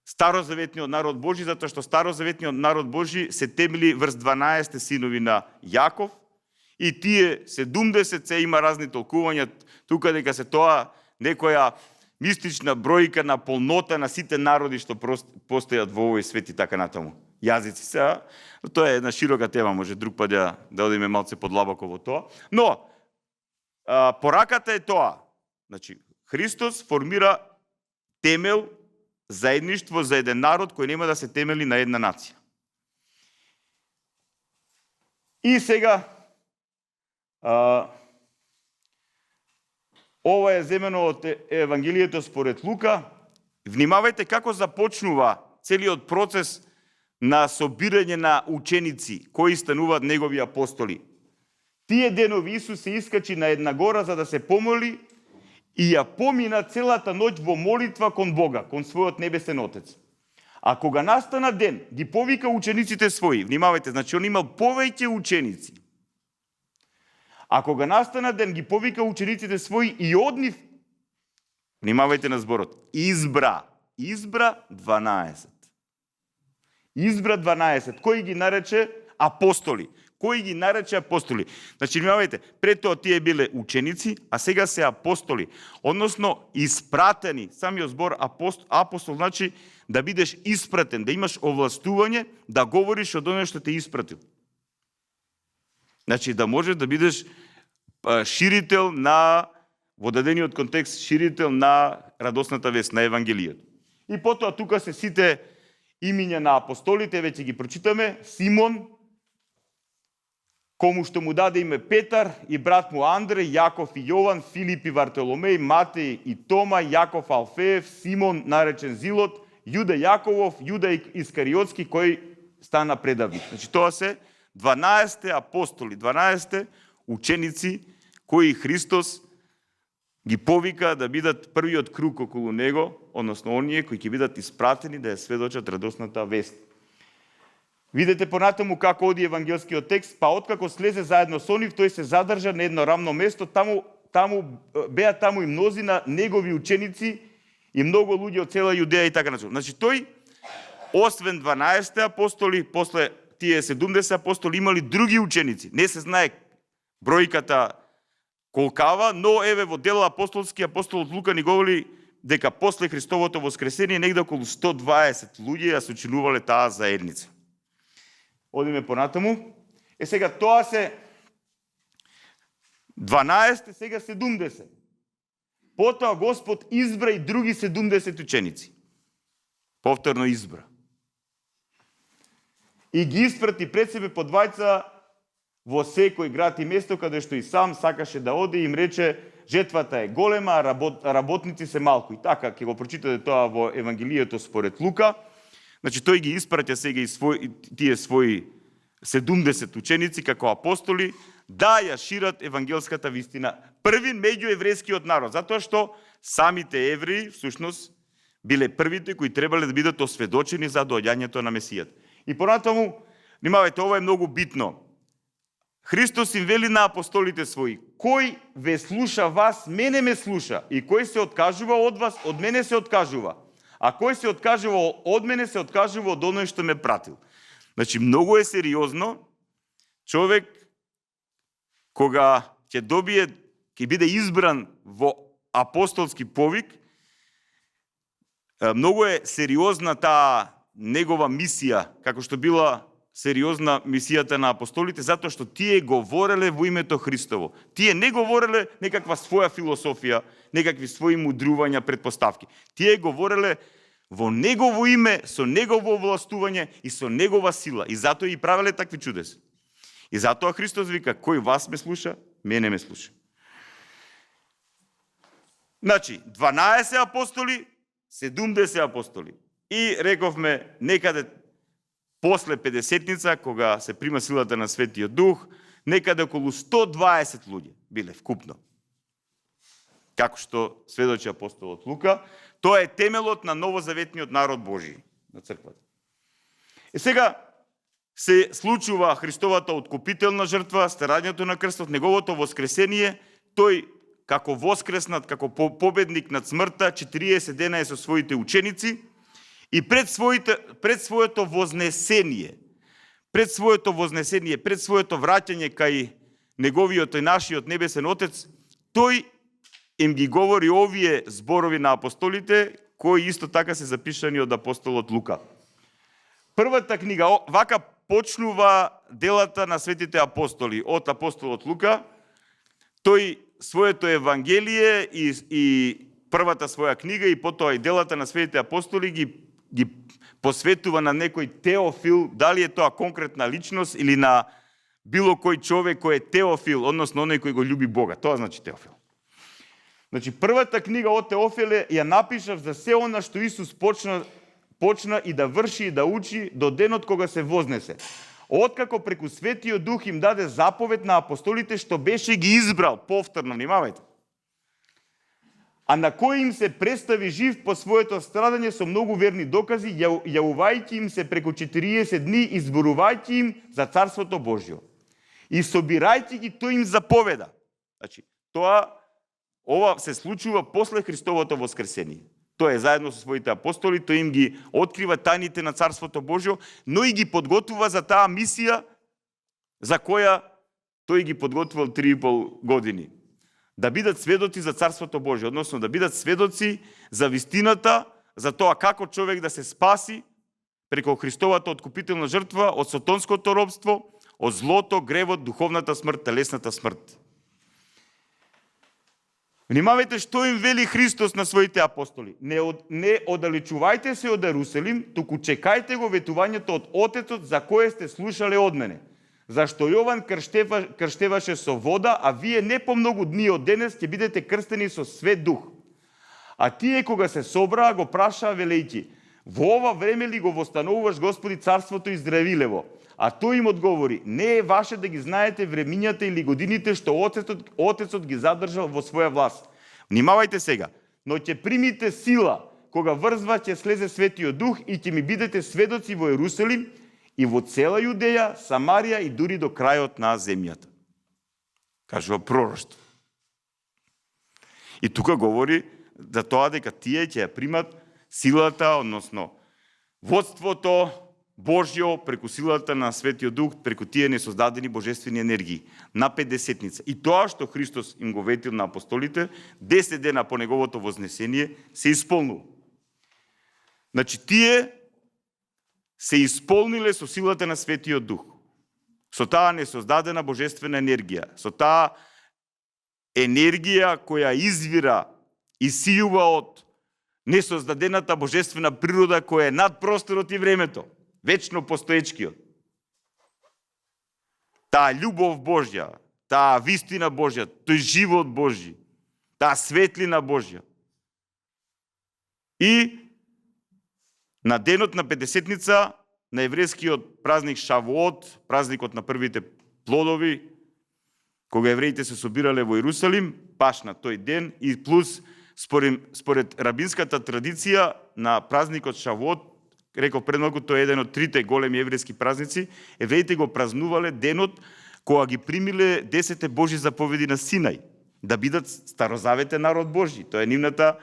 старозаветниот народ Божи, затоа што старозаветниот народ Божи се темели врз 12 синови на Јаков, и тие 70 се има разни толкувања, тука дека се тоа некоја мистична бројка на полнота на сите народи што постојат во овој свет и така натаму. Јазици се, тоа е една широка тема, може друг пат да одиме малце подлабоко во тоа. Но, пораката е тоа. Значи, Христос формира темел, заедништво за еден народ кој нема да се темели на една нација. И сега, ова е земено од Евангелието според Лука. Внимавајте како започнува целиот процес на собирање на ученици, кои стануваат негови апостоли. Тие денови Исус се искачи на една гора за да се помоли и ја помина целата ноќ во молитва кон Бога, кон својот небесен Отец. А кога настана ден, ги повика учениците своји. Внимавајте, значи он имал повеќе ученици. А кога настана ден, ги повика учениците своји и од нив, внимавајте на зборот, избра 12. Избра 12. Кој ги нарече апостоли? Кој ги нарече апостоли? Значи, внимавајте, пред тоа тие биле ученици, а сега се апостоли. Односно, испратени. Самиот збор апостол значи да бидеш испратен, да имаш овластување, да говориш од оној што те испратил. Значи, да можеш да бидеш ширител на, во дадениот контекст, ширител на радосната вест, на Евангелието. И потоа тука се сите имиња на апостолите, веќе ги прочитаме. Симон, кому што му даде име Петар, и брат му Андре, Јаков и Јован, Филип и Вартоломеј, Матеј и Тома, Јаков Алфеев, Симон, наречен Зилот, Јуда Јаковов, Јуда Искариотски, кој стана предавник. Значи, тоа се 12 апостоли, 12 ученици, кои Христос ги повика да бидат првиот круг околу него, односно оние кои ќе бидат испратени да ја сведочат радосната вест. Видете понатаму како оди евангелскиот текст, па откако слезе заедно со нив, тој се задржа на едно рамно место, беа таму и мнозина негови ученици и многу луѓе од цела Јудеја и така натаму. Значи тој, освен 12 апостоли, после тие 70 апостоли имали други ученици. Не се знае бројката колкава, но еве во дел апостолски, апостолот Лука ни говори дека после Христовото воскресение негде околу 120 луѓе ја сочинувале таа заедница. Одиме понатаму. Сега тоа се 12, сега 70. Потоа Господ избра и други 70 ученици. Повторно избра. И ги испрати пред себе по двајца во секој град и место каде што и сам сакаше да оди, им рече: жетвата е голема, а работници се малку. И така ќе го прочитате тоа во Евангелието според Лука. Значи тој ги испраќа сега и тие своји 70 ученици како апостоли да ја шират евангелската вистина први меѓу еврејскиот народ, затоа што самите евреи всушност биле првите кои требале да бидат осведочени за доаѓањето на Месијата. И понатаму, внимавајте, ова е многу битно. Христос им вели на апостолите своји: кој ве слуша вас, мене ме слуша, и кој се откажува од вас, од мене се откажува. А кој се откажува од мене, се откажува од оној што ме пратил. Значи, многу е сериозно човек кога ќе биде избран во апостолски повик, многу е сериозна таа негова мисија, како што била сериозна мисијата на апостолите, затоа што тие говореле во името Христово. Тие не говореле некаква своја философија, некакви своји мудрувања, предпоставки. Тие говореле во негово име, со негово властување и со негова сила. И затоа и правеле такви чудеси. И затоа Христос вика: кој вас ме слуша, мене ме слуша. Значи, 12 апостоли, 70 апостоли. И рековме, некаде после 50-ница, кога се прима силата на Светиот Дух, некаде околу 120 луѓе биле вкупно. Како што сведочи апостолот Лука, тоа е темелот на новозаветниот народ Божи на црквата. И сега се случува Христовата откупителна жртва, старањето на крстот, неговото воскресение, тој како воскреснат, како победник над смртта, 40 дена е со своите ученици и пред своето вознесение, пред своето враќање кај неговиот и нашиот небесен Отец, тој им ги говори овие зборови на апостолите, кои исто така се запишани од апостолот Лука. Првата книга, вака почнува делата на светите апостоли од апостолот Лука. Тој своето евангелие и првата своја книга и потоа и делата на светите апостоли ги посветува на некој Теофил, дали е тоа конкретна личност или на било кој човек кој е Теофил, односно оној кој го љуби Бога. Тоа значи Теофил. Значи, првата книга од Теофиле ја напишав за се она што Исус почна и да врши и да учи до денот кога се вознесе. Откако преку Светиот Дух им даде заповед на апостолите што беше ги избрал, повторно, внимавајте. А на кој им се представи жив по своето страдање со многу верни докази, јавувајќи им се преку 40 дни и зборувајќи им за Царството Божјо. И собирајќи ги, тој им заповеда. Значи, ова се случува после Христовото воскресение. Тој е заедно со своите апостоли, тој им ги открива тајните на Царството Божјо, но и ги подготвува за таа мисија за која тој ги подготвил 3,5 години. Да бидат сведоци за Царството Божјо, односно да бидат сведоци за вистината, за тоа како човек да се спаси преку Христовата откупителна жртва од сатанското робство, од злото, гревот, духовната смрт, телесната смрт. Внимавајте што им вели Христос на своите апостоли. Не оддалечувајте се од Ерусалим, туку чекајте го ветувањето од Отецот за кое сте слушале од мене. Зашто Јован крштеваше со вода, а вие не по многу дни од денес ќе бидете крстени со Свет Дух. А тие кога се собраа го прашаа велејќи: во ова време ли го востановуваш, Господи, царството Израилево? А тој им одговори: не е ваше да ги знаете времињата или годините што Отецот ги задржал во своја власт. Внимавајте сега, но ќе примите сила кога врзва ќе слезе Светиот Дух и ќе ми бидете сведоци во Ерусалим и во цела Јудеја, Самарија и дури до крајот на земјата. Кажува пророштво. И тука говори за тоа дека тие ќе ја примат силата, односно водството Божјо преку силата на Светиот Дух, преку тие несоздадени божествени енергии на 50-ница. И тоа што Христос им го ветил на апостолите, 10 дена по неговото вознесение, се исполнува. Значи, тие се исполниле со силата на Светиот Дух, со таа несоздадена божествена енергија, со таа енергија која извира и сијува од несоздадената божествена природа која е над просторот и времето, вечно постоечкиот. Таа љубов Божја, таа вистина Божја, тој живот Божји, таа светлина Божја. И на денот на Петдесетница на еврејскиот празник Шавуот, празникот на првите плодови, кога евреите се собирале во Иерусалим, баш на тој ден, и плюс според рабинската традиција на празникот Шавуот, реков пред малку, тој е еден од трите големи еврејски празници, евреите го празнувале денот кога ги примиле 10 Божји заповеди на Синај, да бидат старозаветен народ Божји. Тоа е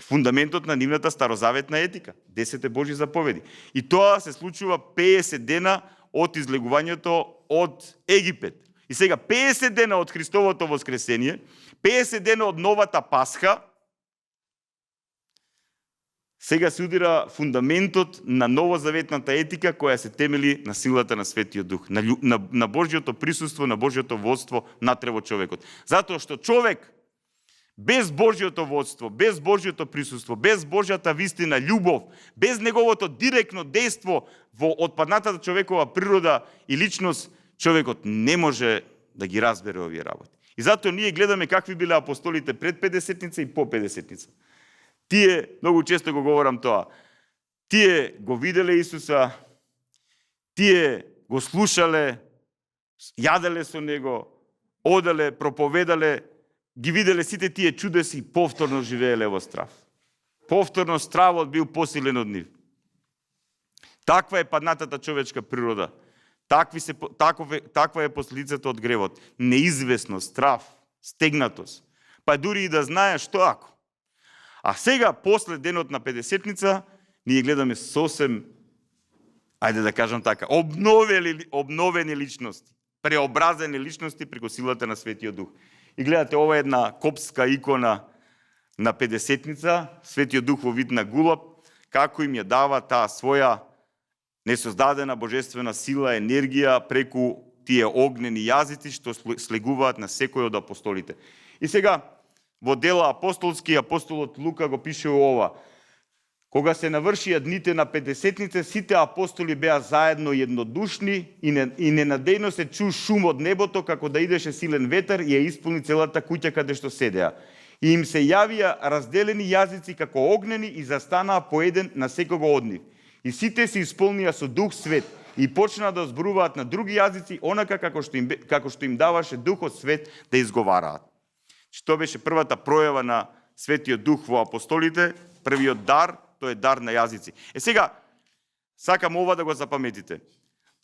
фундаментот на нивната старозаветна етика. 10 Божји заповеди. И тоа се случува 50 дена од излегувањето од Египет. И сега 50 дена од Христовото воскресение, 50 дена од новата Пасха, сега се удира фундаментот на новозаветната етика која се темели на силата на Светиот Дух, на Божјото присуство, на Божјото водство натре во човекот. Затоа што човек без Божјото водство, без Божјото присуство, без Божјата вистина, љубов, без неговото директно дејство во отпаднатата човекова природа и личност, човекот не може да ги разбере овие работи. И затоа ние гледаме какви биле апостолите пред 50-ница и по 50-ница. Тие, многу често го говорам тоа, тие го виделе Исуса, тие го слушале, јаделе со Него, оделе, проповедале, ги виделе сите тие чудеси и повторно живееле во страв. Повторно стравот бил посилен од нив. Таква е паднатата човечка природа. Таква е последицата од гревот. Неизвестност, страв, стегнатост. Па дури и да знаеш што ако. А сега, после денот на 50-ница, ние гледаме сосем, ајде да кажам така, обновени личности, преобразени личности преку силата на Светиот Дух. И гледате, ова е една копска икона на 50-ница, Светиот Дух во вид на гулаб, како им ја дава таа своја несоздадена божествена сила, енергија преку тие огнени јазици што слегуваат на секој од апостолите. И сега, во дела апостолски, апостолот Лука го пише ова. Кога се навршија дните на 50-ница, сите апостоли беа заедно еднодушни и ненадејно се чу шум од небото, како да идеше силен ветер и ја исполни целата куќа каде што седеа. И им се јавија разделени јазици како огнени и застанаа по еден на секого од нив. И сите се исполнија со Дух Свет и почнаа да зборуваат на други јазици, онака како што им даваше Духот Свет да изговараат. Што беше првата пројава на Светиот Дух во апостолите, првиот дар, тој е дар на јазици. Сега, сакам ова да го запаметите.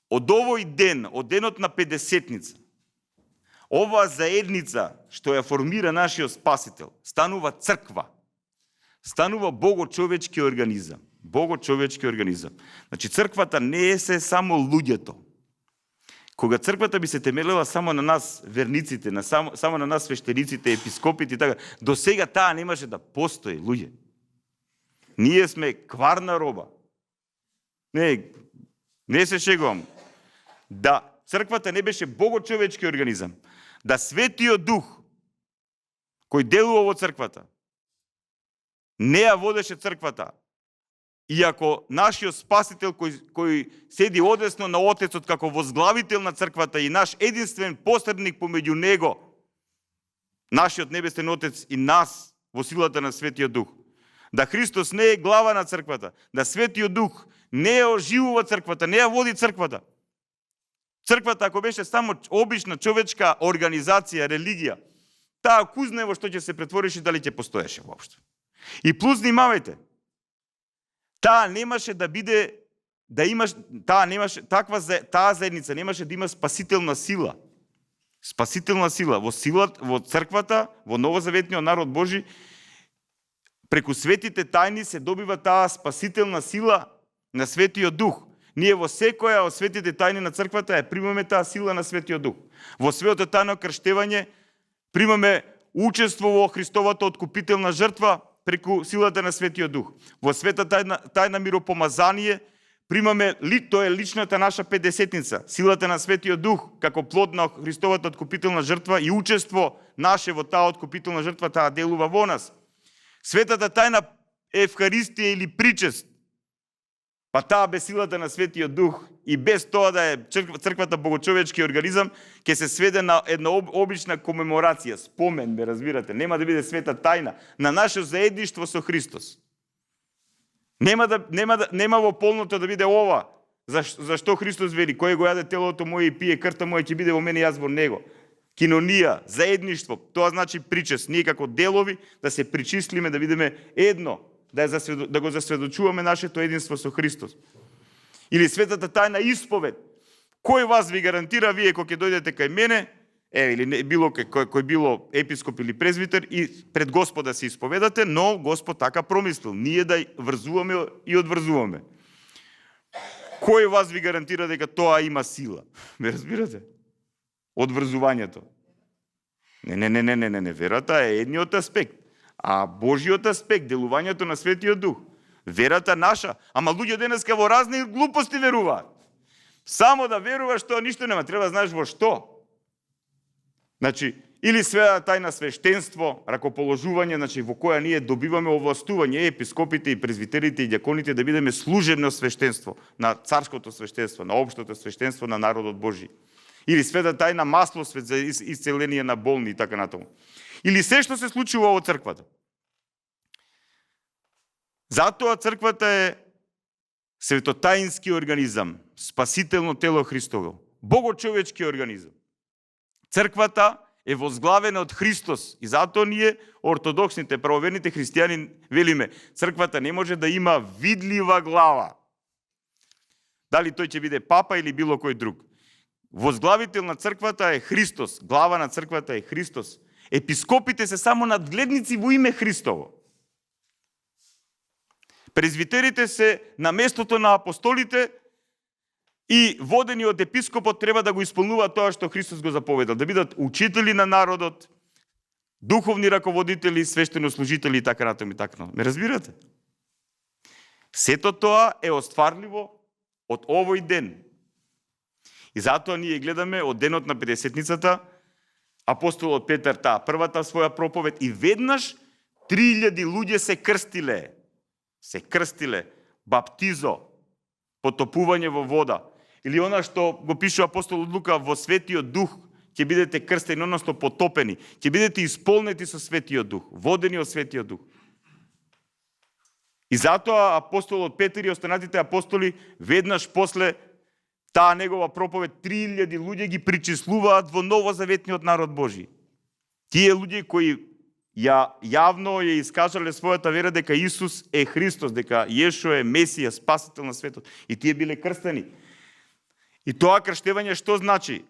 Од овој ден, од денот на 50-ница, оваа заедница што ја формира нашиот Спасител, станува црква, станува богочовечки организам. Богочовечки организам. Значи, црквата не е се само луѓето. Кога црквата би се темелела само на нас верниците, само на нас свештениците, епископите и така, до сега таа немаше да постои, луѓе. Ние сме кварна роба. Не се шегувам. Да црквата не беше богочовечки организам, да Светиот Дух, кој делува во црквата, не ја водеше црквата, иако нашиот Спасител кој седи одесно на Отецот како возглавител на црквата и наш единствен посредник помеѓу него, нашиот Небесен Отец и нас во силата на Светиот Дух. Да Христос не е глава на црквата, да Светиот Дух не ја оживува црквата, не ја води црквата. Црквата, ако беше само обична човечка организација, религија, таа кузне во што ќе се претвориш и дали ќе постоеше воопшто. И плюс внимавајте, таа немаше да биде, таа заедница немаше да има спасителна сила. Спасителна сила во црквата, во новозаветниот народ Божи, преку светите тајни се добива таа спасителна сила на Светиот Дух. Ние во секоја од светите тајни на црквата ја примаме таа сила на Светиот Дух. Во своето тајно крштевање примаме учество во Христовата откупителна жртва преку силата на Светиот Дух. Во света тајна миропомазание примаме тоа е личната наша 50-ница, силата на Светиот Дух како плод на Христовата откупителна жртва и учество наше во таа откупителна жртва, таа делува во нас. Светата тајна Евхаристија или причест, па таа без силата на Светиот Дух и без тоа да е црквата богочовечки организам, ќе се сведе на една обична комеморација, спомен, ме разбирате, нема да биде света тајна на наше заедништво со Христос. Нема во полното да биде ова, Зашто Христос вели, кој го јаде телото моје и пие крвта моја, ќе биде во мене, јас во него. Кинонија, заедништво, тоа значи причест. Ние како делови да се причислиме, да бидеме едно, да го засведочуваме нашето единство со Христос. Или светата тајна исповед. Кој вас ви гарантира вие кога ќе дојдете кај мене, или не, било кој било епископ или презвитер и пред Господа се исповедате, но Господ така промислил, ние да врзуваме и одврзуваме. Кој вас ви гарантира дека тоа има сила? Ме разбирате? Одврзувањето. Не. Верата е едниот аспект. А Божиот аспект, делувањето на Светиот Дух. Верата наша. Ама луѓе денеска во разни глупости веруваат. Само да веруваш, тоа ништо нема. Треба да знаеш во што. Значи, или света тајна свештенство, ракоположување, значи во која ние добиваме овластување, епископите и презвитерите и дјаконите да бидеме служебно свештенство, на царското свештенство, на општото свештенство на народот Божи. Или света тајна маслосвет за исцеление на болни и така натаму. Или се што се случува во црквата. Затоа црквата е светотаински организам, спасително тело Христово, богочовечки организам. Црквата е возглавена од Христос и затоа ние, ортодоксните, правоверните христијани, велиме, црквата не може да има видлива глава. Дали тој ќе биде папа или било кој друг. Возглавител на црквата е Христос, глава на црквата е Христос. Епископите се само надгледници во име Христово. Презвитерите се на местото на апостолите и водени од епископот треба да го исполнуваат тоа што Христос го заповедал, да бидат учители на народот, духовни раководители, свештенослужители и така натаму и така. Ме разбирате? Сето тоа е остварливо од овој ден. И затоа ние гледаме од денот на Петдесетницата, апостолот Петар таа првата своја проповед и веднаш 3000 луѓе се крстиле. Се крстиле, баптизо, потопување во вода. Или она што го пише апостолот Лука, во Светиот Дух ќе бидете крстени, односно потопени, ќе бидете исполнети со Светиот Дух, водени од Светиот Дух. И затоа апостолот Петар и останатите апостоли веднаш после таа негова проповед 3000 луѓе ги причислуваат во новозаветниот народ Божи. Тие луѓе кои јавно ја искажале својата вера дека Исус е Христос, дека Јешо е Месија, спасител на светот. И тие биле крстени. И тоа крштевање што значи?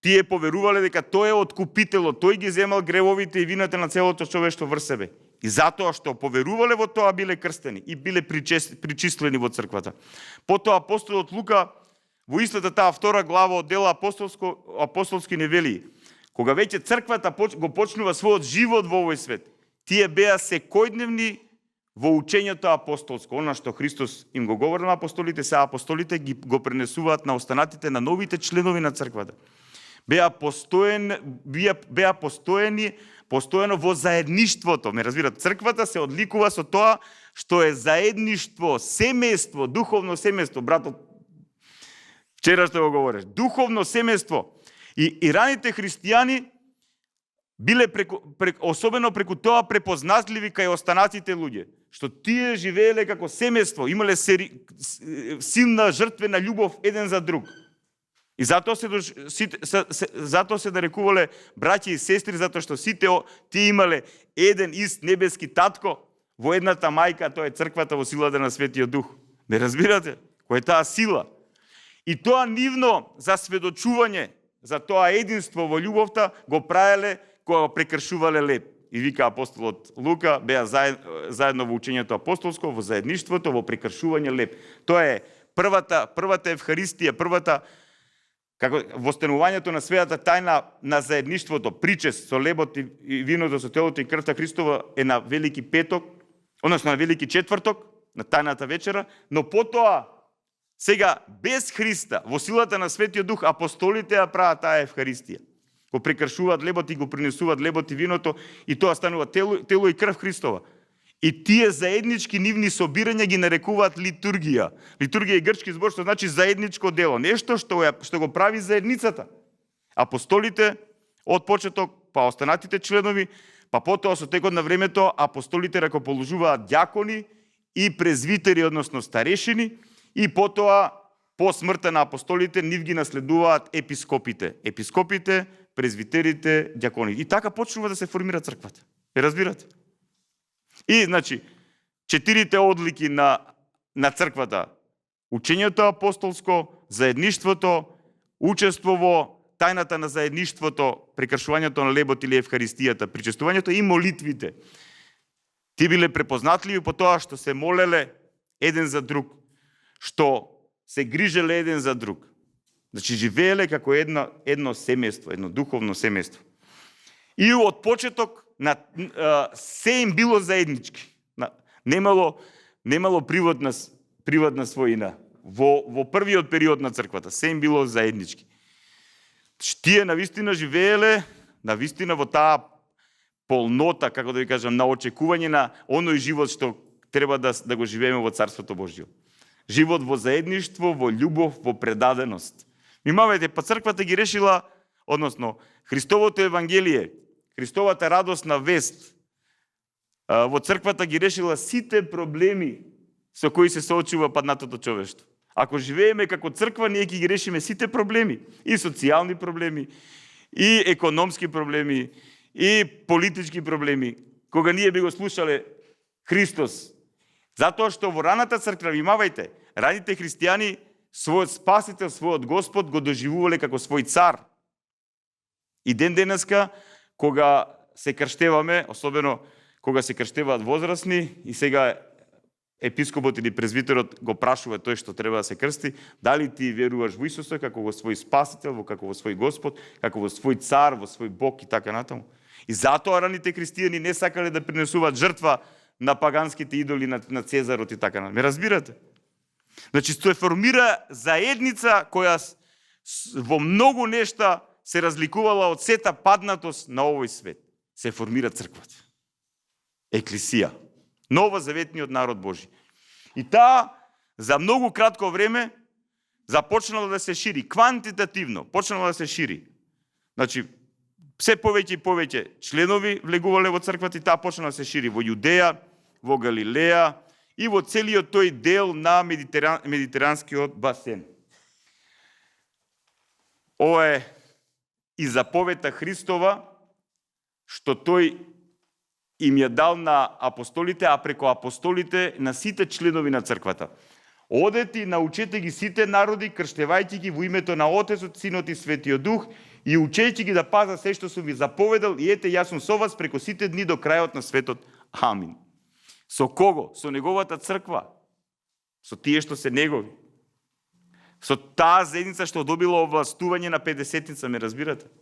Тие поверувале дека тој е откупителот, тој ги земал гревовите и вината на целото човештво врз себе. И затоа што поверувале во тоа биле крстени и биле причислени во црквата. Потоа апостолот Лука во истата таа втора глава од дела апостолски не вели, кога веќе црквата го почнува својот живот во овој свет, тие беа секојдневни во учењето апостолско. Она што Христос им го говори на апостолите, сега апостолите го пренесуваат на останатите, на новите членови на црквата. Беа постојано во заедништвото. Ме разбират, црквата се одликува со тоа што е заедништво, семејство, духовно семејство. Братот, вчера што го говориш, духовно семејство. И раните христијани биле особено преку тоа препознатливи кај останатите луѓе, што тие живееле како семејство, имале силна жртвена љубов еден за друг. И затоа се нарекувале браќа и сестри, затоа што сите тие имале еден ист небески татко во едната мајка, тоа е црквата во силата на Светиот Дух. Ме разбирате? Која е таа сила? И тоа нивно засведочување за тоа единство во љубовта го правеле кога прекршувале леп. И вика апостолот Лука, беа заедно во учењето апостолско, во заедништвото, во прекршување леп. Тоа е првата евхаристија, како востанувањето на светата тајна на заедништвото, причест со лебот и виното со телото и крвта Христова е на Велики петок, односно на Велики четврток, на тајната вечера, но потоа сега без Христа, во силата на Светиот Дух, апостолите ја прават таа евхаристија. Го прекршуваат лебот и го принесуваат лебот и виното и тоа станува тело и крв Христова. И тие заеднички нивни собирања ги нарекуваат литургија. Литургија е грчки збор што значи заедничко дело, нешто што го прави заедницата. Апостолите од почеток, па останатите членови, па потоа со текот на времето апостолите ракоположуваат дјакони и презвитери, односно старешини, и потоа по смртта на апостолите, нив ги наследуваат епископите. Епископите, презвитерите, дјаконите. И така почнува да се формира црквата. Разбирате? И, значи, 4 одлики на црквата. Учењето апостолско, заедништвото, учество во тајната на заедништвото, прекршувањето на лебот или евхаристијата, причестувањето и молитвите. Ти биле препознатливи по тоа што се молеле еден за друг, што се грижеле еден за друг. Значи, живееле како едно семејство, едно духовно семејство. И од почеток се им било заеднички. Немало приватна својина. Во првиот период на црквата се им било заеднички. Тие навистина живееле, навистина во таа полнота, како да ви кажам, на очекување на оној живот што треба да го живееме во Царството Божјо. Живот во заедништво, во љубов, во предаденост. Внимавајте, па црквата ги решила, односно, Христовото Евангелие, Христовата радосна вест, во црквата ги решила сите проблеми со кои се соочува паднатото човештво. Ако живееме како црква, ние ќе ги решиме сите проблеми. И социјални проблеми, и економски проблеми, и политички проблеми. Кога ние би го слушале Христос. Затоа што во раната црква, внимавајте, раните христијани својот спасител, својот Господ го доживувале како свој цар. И денеска, кога се крштеваме, особено кога се крштеваат возрастни, и сега епископот или презвитерот го прашува тој што треба да се крсти, дали ти веруваш во Исуса како во свој спасител, како во свој Господ, како во свој цар, во свој Бог и така натаму. И затоа раните христијани не сакале да принесуваат жртва на паганските идоли, на Цезарот и така натаму. Ме разбирате? Значи, се формира заедница која во многу нешта се разликувала од сета паднатост на овој свет. Се формира црквата. Еклесија. Новозаветниот народ Божи. И таа за многу кратко време започнала да се шири, квантитативно, почнала да се шири. Значи, се повеќе и повеќе членови влегувале во црквата и таа почнала да се шири во Јудеја, во Галилеја и во целиот тој дел на медитеранскиот басен. Ова е и заповета Христова, што тој им ја дал на апостолите, а преко апостолите на сите членови на црквата. Одете и научете ги сите народи, крштевајќи ги во името на Отецот, Синот и Светиот Дух и учејќи ги да пазат се што сум ви заповедал и ете јас сум со вас преко сите дни до крајот на светот. Амин. Со кого? Со неговата црква. Со тие што се негови. Со таа заедница што добила овластување на 50-ница, ме разбирате?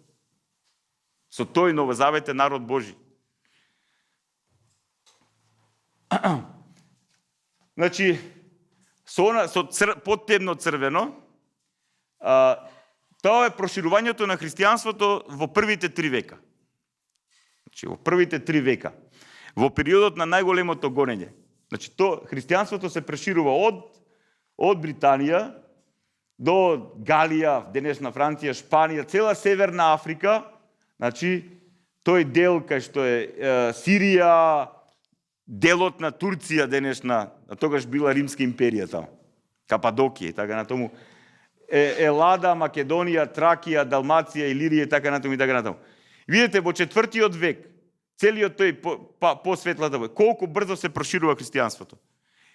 Со тој новозаветен народ Божи. Значи, подтемно црвено, тоа е проширувањето на христијанството во првите 3 века. Значи, во првите 3 века. Во периодот на најголемото гонење. Значи, христијанството се проширува од Британија до Галија, денешна Франција, Шпанија, цела Северна Африка, значи, тој дел кај што е Сирија, делот на Турција денешна, а тогаш била Римска империја таму, Кападокија и така натаму, Елада, Македонија, Тракија, Далмација, Илирија и така натаму и така натаму. Видите, во 4. век, целиот тој посветлата век, колку брзо се проширува христијанството.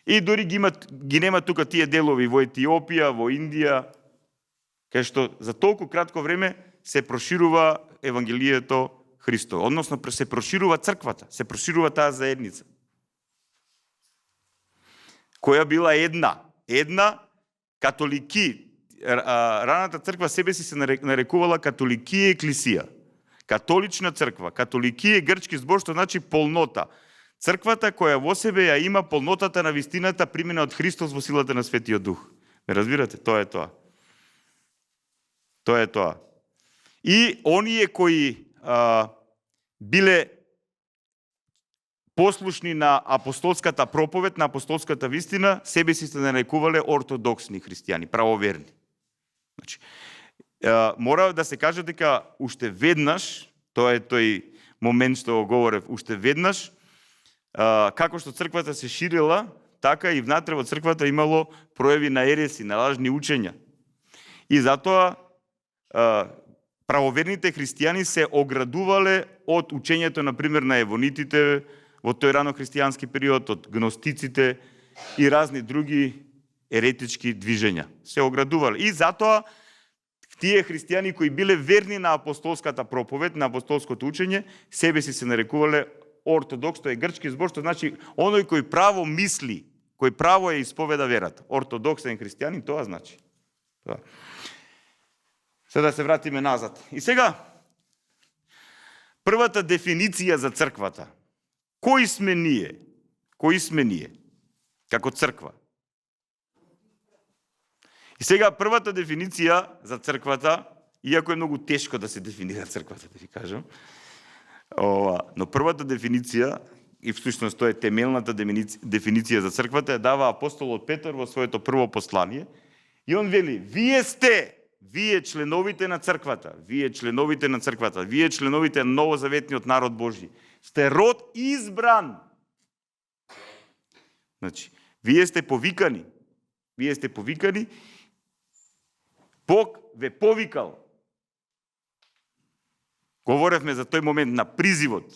И дори ги нема тука тие делови во Етиопија, во Индија, кај што за толку кратко време се проширува Евангелието Христово. Односно, се проширува црквата, се проширува таа заедница. Која била една католики. Раната црква себе си се нарекувала католики еклесија. Католична црква. Католики е грчки збор, што значи полнота. Црквата која во себе ја има полнотата на вистината примена од Христос во силата на Светиот Дух. Не разбирате? Тоа е тоа. Тоа е тоа. И оние кои биле послушни на апостолската проповед, на апостолската вистина, себе си се нарекувале ортодоксни христијани, правоверни. Значи, мора да се каже дека уште веднаш, тоа е тој момент што го говорев, уште веднаш, како што црквата се ширила, така и внатре во црквата имало прояви на ереси, на лажни учења. И затоа правоверните христијани се оградувале од учењето, например, на евонитите во тој ранохристијански период, од гностиците и разни други еретички движења. Се оградувале. И затоа тие христијани кои биле верни на апостолската проповед, на апостолското учење, себе си се нарекувале ортодокс, тоа е грчки збор, што значи оној кој право мисли, кој право ја исповеда верата. Ортодоксен христијанин, тоа значи. Тоа. Сега да се вратиме назад. И сега, првата дефиниција за црквата. Кои сме ние? Кои сме ние? Како црква. И сега, првата дефиниција за црквата, иако е многу тешко да се дефинира црквата, да ви кажам, но првата дефиниција, и всушност тоа е темелната дефиниција за црквата, ја дава апостолот Петар во своето прво послание, и он вели, вие членовите на црквата, вие членовите на новозаветниот народ Божи, сте род избран. Значи, вие сте повикани, Бог ве повикал. Говоревме за тој момент на призивот.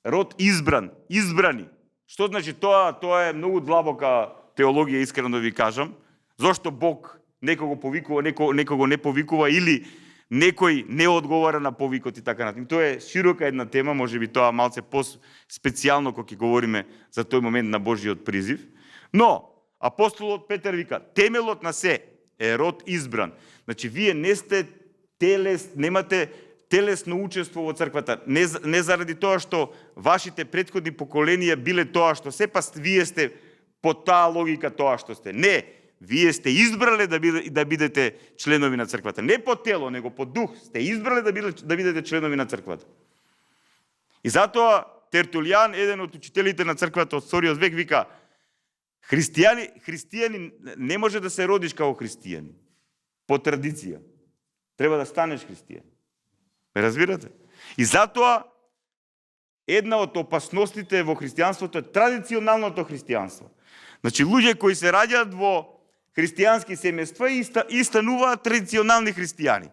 Род избран, избрани. Што значи тоа? Тоа е многу длабока теологија, искрено да ви кажам. Зошто Бог некого повикува, некого не повикува, или некој не одговара на повикот и така натаму. Тоа е широка една тема, можеби тоа малце по-специјално кога ќе говориме за тој момент на Божиот призив. Но апостолот Петар вика, темелот на се е род избран. Значи, вие не сте немате телесно учество во црквата. Не заради тоа што вашите претходни поколенија биле тоа што се, па вие сте по таа логика тоа што сте. Не, вие сте избрале да бидете членови на црквата. Не по тело, него по дух. Сте избрале да бидете членови на црквата. И затоа Тертулијан, еден од учителите на црквата од вториот век, вика, христијани не може да се родиш како христијани. По традиција. Треба да станеш христијан. Ме разбирате? И затоа една од опасностите во христијанството е традиционалното христијанство. Значи, луѓе кои се раѓаат во христијански семејства и стануваат традиционални христијани.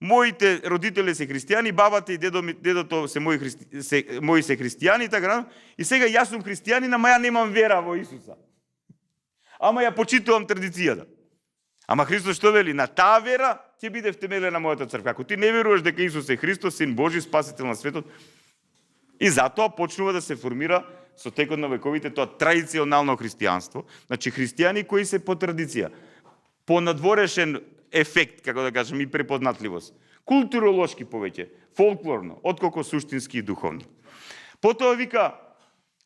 Моите родители се христијани, бабата и дедото се мои се христијани, така, и сега јас сум христијанин, ама ја немам вера во Исуса. Ама ја почитувам традицијата. Ама Христос што вели? На таа вера ќе биде втемелена мојата црква. Ако ти не веруваш дека Исус е Христос, Син Божи, Спасител на светот, и затоа почнува да се формира со текот на вековите тоа традиционално христијанство. Значи, христијани кои се по традиција, по надворешен ефект, како да кажем, и препознатливост. Културолошки повеќе, фолклорно, отколку суштински и духовно. Потоа вика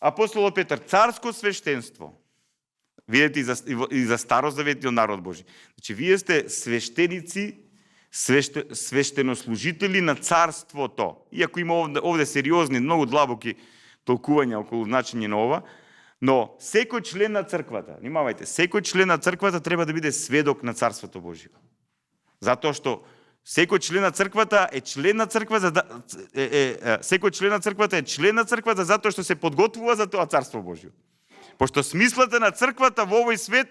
апостолот Петар, царско свештенство. Видете и за старозаветниот народ Божи. Значи, вие сте свештеници, свештенослужители на царството. Иако има овде сериозни, многу длабоки толкувања околу значење на ова, но секој член на црквата, внимавајте, секој член на црквата треба да биде сведок на царството Божие. Затоа што секој член на црквата е член на црквата, секој член на црквата е член на црквата затоа што се подготвува за тоа царство Божие. Пошто смислата на црквата во овој свет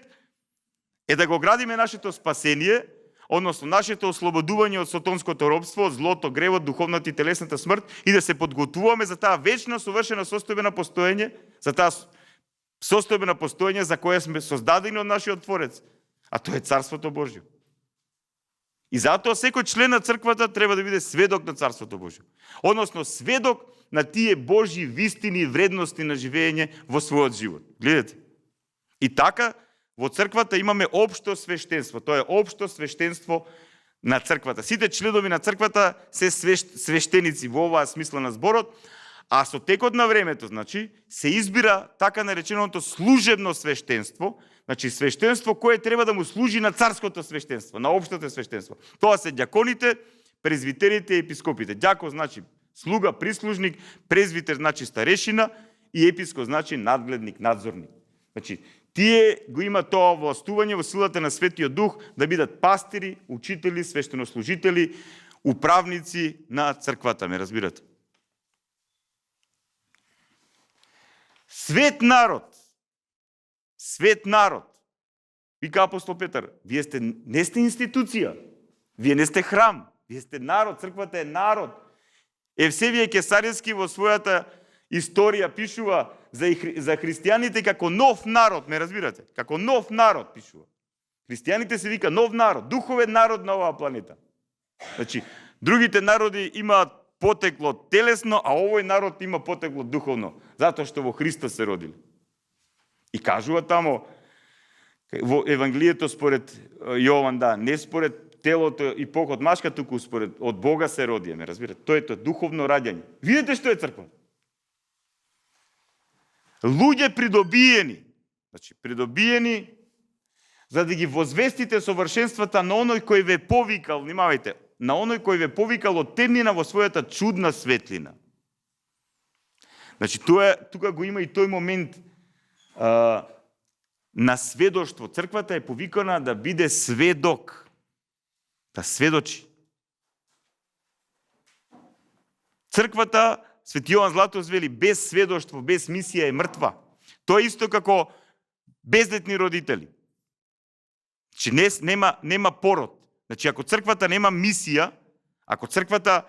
е да го градиме нашето спасение, односно нашето ослободување од сатанското робство, од злото, гревот, духовната и телесната смрт, и да се подготвуваме за таа вечно совршено состојба на постоење, за таа состојба на постоење за која сме создадени од нашиот Творец, а тоа е Царството Божјо. И затоа секој член на црквата треба да биде сведок на Царството Божјо. Односно сведок на тие Божји вистини и вредности на живење во својот живот. Гледате? И така, во црквата имаме општо свештенство. Тоа е општо свештенство на црквата. Сите членови на црквата се свештеници во оваа смисла на зборот, а со текот на времето, значи, се избира така нареченото служебно свештенство, значи свештенство кое треба да му служи на царското свештенство, на општото свештенство. Тоа се ѓаконите, презвитерите и епископите. Ѓако значи слуга, прислужник, презвитер значи старешина и епископ значи надгледник, надзорник. Значи, тие го има тоа властување во силата на Светиот Дух да бидат пастири, учители, свештенослужители, управници на црквата, ме разбирате? Свет народ свет народ. Вика апостол Петар, вие не сте институција, вие не сте храм, вие сте народ, црквата е народ. Евсевије Кесаревски во својата историја пишува за христијаните како нов народ, ме разбирате? Како нов народ пишува. Христијаните се вика нов народ, духовен народ на оваа планета. Значи, другите народи имаат потекло телесно, а овој народ има потекло духовно, затоа што во Христа се родили. И кажува тамо, во Евангелието според Јован, да, не според телото и поход машка, туку според од Бога се родија, ме разбирате? Тоа е духовно раѓање. Видите што е црква? Луѓе придобиени, значи придобиени за да ги возвестите совршенствата на оној кој ве повикал, внимавајте, на оној кој ве повикал од темнина во својата чудна светлина. Значи, тука го има и тој момент на сведоштво. Црквата е повикана да биде сведок, да сведочи. Црквата, Свети Јован Златоуст вели, без сведоштво, без мисија е мртва. Тоа е исто како бездетни родители. Значи, нема пород. Значи, ако црквата нема мисија, ако црквата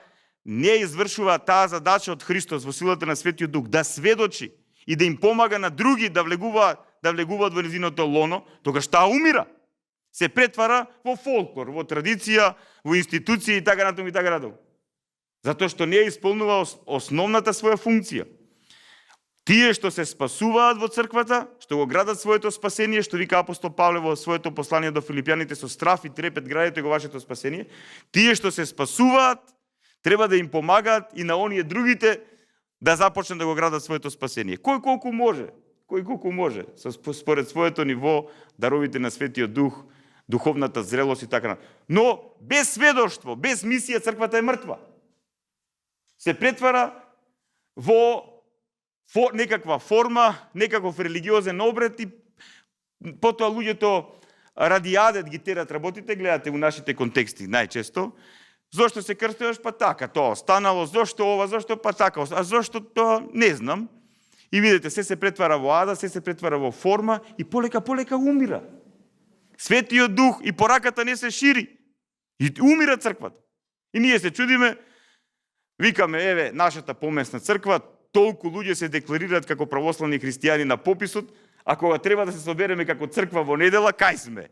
не извршува таа задача од Христос во силата на Светиот Дух, да сведочи и да им помага на други да влегуваат во незиното лоно, тогаш таа умира. Се претвара во фолклор, во традиција, во институција и така натаму и така натаму. Затоа што не исполнува основната своја функција. Тие што се спасуваат во црквата, што го градат своето спасение, што вика апостол Павле во своето послание до филипјаните, со страф и трепет градете го вашето спасение, тие што се спасуваат, треба да им помагаат и на оние другите да започнат да го градат своето спасение. Кој колку може, според своето ниво, даровите на Светиот Дух, духовната зрелост и така натаму. Но без сведоштво, без мисија, црквата е мртва. Се претвара во некаква форма, некаков религиозен обред и потоа луѓето ради адет ги терат работите, гледате у нашите контексти најчесто. Зошто се крстуваш? Па така, тоа останало, зошто ова, зошто па така, а зошто тоа не знам. И видите, се претвара во ада, се претвара во форма и полека умира. Светиот Дух и пораката не се шири. И умира црквата. И ние се чудиме, викаме, еве, нашата помесна црква, толку луѓе се декларираат како православни христијани на пописот, а кога треба да се собереме како црква во недела, кај сме?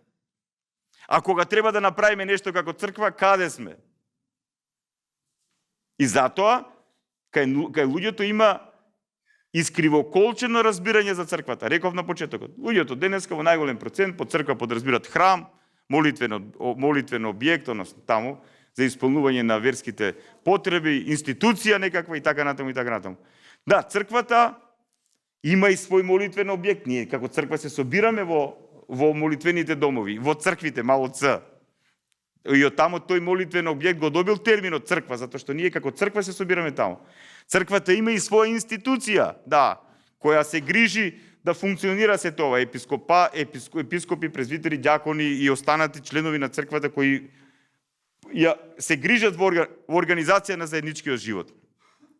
А кога треба да направиме нешто како црква, каде сме? И затоа, кај луѓето има искривоколчено разбирање за црквата. Реков на почетокот. Луѓето денеска во најголем процент под црква подразбират храм, молитвен објект, односно таму, за исполнување на верските потреби, институција некаква и така натаму и така натаму. Да, црквата има и свој молитвен објект. Ние како црква се собираме во молитвените домови, во црквите, мало ц. И од таму тој молитвен објект го добил терминот црква, затоа што ние како црква се собираме таму. Црквата има и своја институција, да, која се грижи да функционира се тоа. Епископи, презвитери, ѓакони и останати членови на црквата кои се грижат во организација на заедничкиот живот.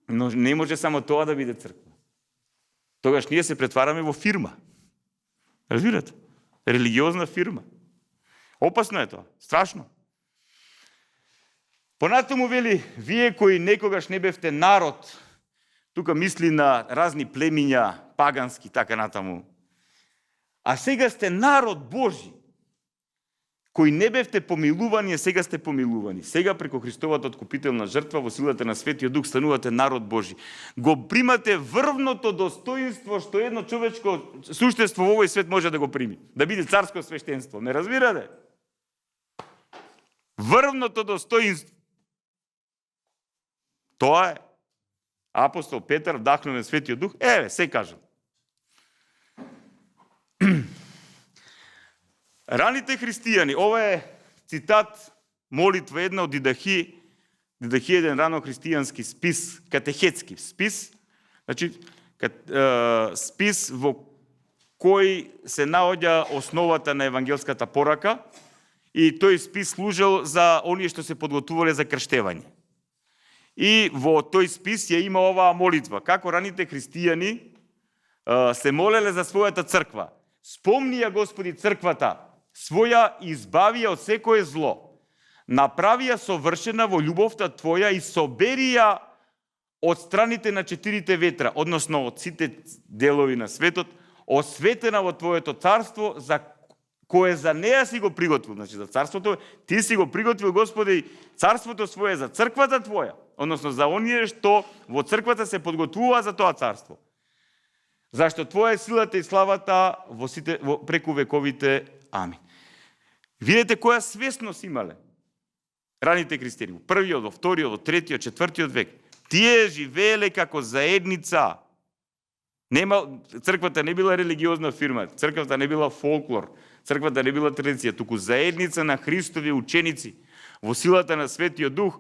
Но не може само тоа да биде црква. Тогаш ние се претвараме во фирма. Разбирате? Религиозна фирма. Опасно е тоа. Страшно. Понатаму вели, вие кои некогаш не бевте народ, тука мисли на разни племиња, пагански, така натаму, а сега сте народ Божи, кои не бевте помилувани, а сега сте помилувани. Сега преку Христовата откупителна жртва во силата на Светиот Дух станувате народ Божи. Го примате врвното достоинство што едно човечко суштество во овој свет може да го прими. Да биде царско свештенство. Не разбирате? Врвното достоинство. Тоа е. Апостол Петар, вдахнувен Светиот Дух, се кажа. Раните христијани, ова е цитат, молитва една од Дидахи еден рано христијански спис, катехетски спис, значи спис во кој се наоѓа основата на евангелската порака и тој спис служел за оние што се подготвувале за крштевање. И во тој спис ја има оваа молитва, како раните христијани се молеле за својата црква, Спомни ја, Господи, црквата своја и избави ја од секое зло. Направи ја совршена во љубовта Твоја и собери ја од страните на 4 ветра, односно од сите делови на светот, осветена во Твоето царство, за кое за неја си го приготвил. Значи, за царството, Ти си го приготвил, Господи, царството свое за црквата Твоја, односно за оние што во црквата се подготвува за тоа царство. Зашто Твоја е силата и славата преку вековите. Амин. Видете која свесност имале раните христијани. Во првиот, во вториот, во третиот, четвртиот век. Тие живееле како заедница. Црквата не била религиозна фирма, црквата не била фолклор, црквата не била традиција, туку заедница на Христови ученици во силата на Светиот Дух,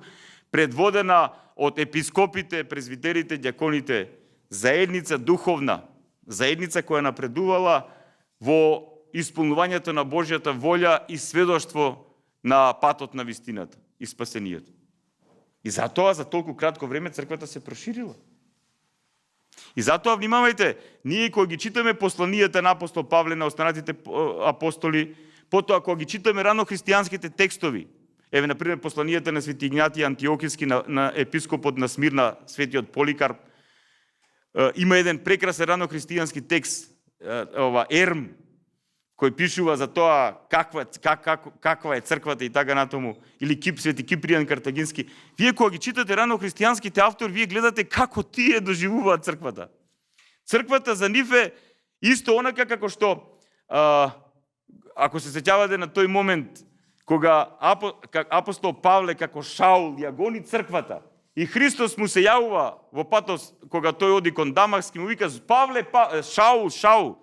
предводена од епископите, презвитерите, ѓаконите, заедница духовна, заедница која напредувала во исполнувањето на Божјата волја и сведоштво на патот на вистината и спасението. И затоа за толку кратко време црквата се проширила. И затоа внимавајте, ние кога ги читаме посланијата на апостол Павле, на останатите апостоли, потоа кога ги читаме рано христијанските текстови, еве например посланијата на Свети Игнатија Антиохиски, на епископот на Смирна, светиот Поликарп, има еден прекрасен рано христијански текст, Ерм, кој пишува за тоа каква е црквата и така натаму, или Свети Кипријан Картагински. Вие кога ги читате рано христијанските автори, вие гледате како тие доживуваат црквата. Црквата за нив е исто онака како што, ако се сеќавате на тој момент, кога апостол Павле како Шаул ја гони црквата, и Христос му се јавува во патот, кога тој оди кон Дамаск и му вика: Павле, Шаул,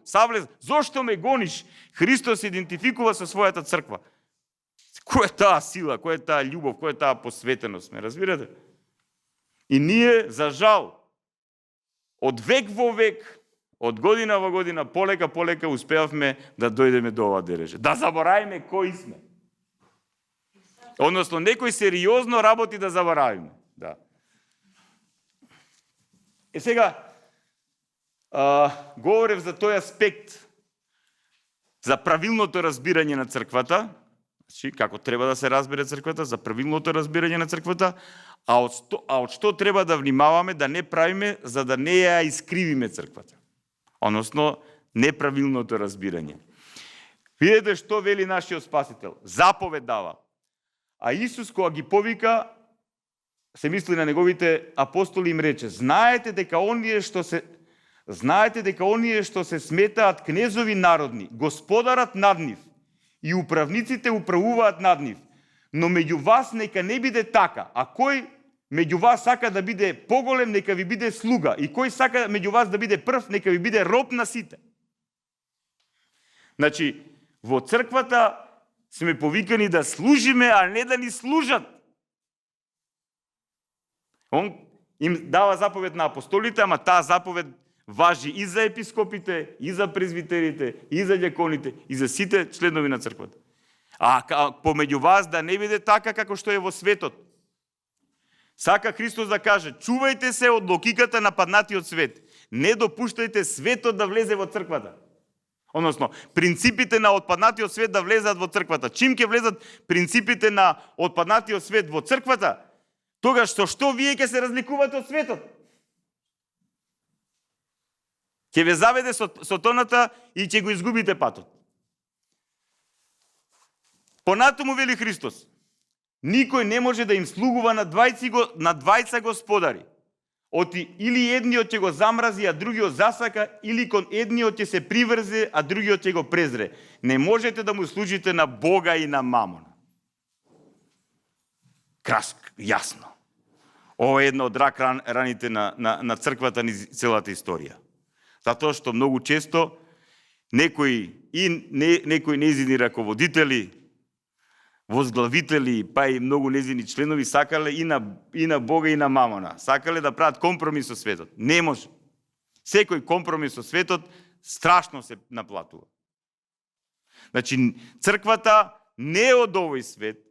Савле, зошто ме гониш? Христос се идентификува со својата црква. Која е таа сила, која е таа љубов, која е таа посветеност, ме разбирате? И ние, за жал, од век во век, од година во година, полека успеавме да дојдеме до ова дереже. Да заборавиме кои сме. Односно, некој сериозно работи да заборавиме. Да. Сега, говорев за тој аспект, за правилното разбирање на црквата, значи, како треба да се разбере црквата, за правилното разбирање на црквата, а од што треба да внимаваме, да не правиме, за да не ја искривиме црквата. Односно, неправилното разбирање. Видете што вели нашиот Спасител. Заповед дава. А Исус, кога ги повика, се мисли на неговите апостоли, им рече: знаете дека оние што се сметаат кнезови народни, господарат над нив и управниците управуваат над нив. Но меѓу вас нека не биде така. А кој меѓу вас сака да биде поголем, нека ви биде слуга. И кој сака меѓу вас да биде прв, нека ви биде роб на сите. Значи, во црквата сме повикани да служиме, а не да ни служат. Он им дава заповед на апостолите, ама таа заповед важи и за епископите, и за презвитерите, и за ѓаконите, и за сите членови на црквата. А помеѓу вас да не биде така како што е во светот. Сака Христос да каже: чувајте се од логиката на паднатиот свет. Не допуштајте светот да влезе во црквата. Односно, принципите на отпаднатиот свет да влезат во црквата. Чим ќе влезат принципите на отпаднатиот свет во црквата, тогаш што вие ќе се разликувате од светот? Ќе ве заведе со тоната и ќе го изгубите патот. Понатаму вели Христос: никој не може да им слугува на двајца господари. Или едниот ќе го замрази, а другиот засака, или кон едниот ќе се приврзе, а другиот ќе го презре. Не можете да му служите на Бога и на мамона. Јасно. Ова е една од рак раните на црквата ни целата историја. Затоа што многу често некои нејзини раководители, возглавители, па и многу нејзини членови сакале и на Бога и на мамона. Сакале да прават компромис со светот. Не може. Секој компромис со светот страшно се наплатува. Значи, црквата не е од овој свет,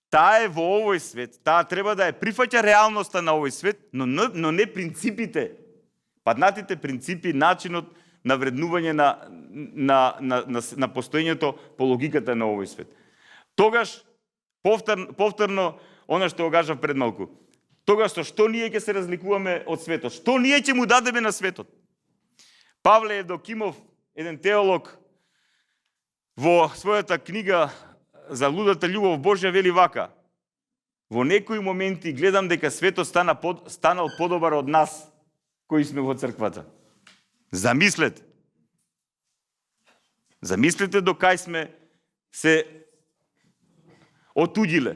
таа е во овој свет, таа треба да ја прифаќа реалноста на овој свет, но не принципите, паднатите принципи, начинот на вреднување на постоењето по логиката на овој свет. Тогаш, повторно, она што го кажав пред малку, тогаш со што ние ќе се разликуваме од светот? Што ние ќе му дадеме на светот? Павле Евдокимов, еден теолог, во својата книга за лудата љубов Божја вели вака: во некои моменти гледам дека светот станал подобар од нас, кои сме во црквата. Замислете. Замислете до кај сме се отуѓиле.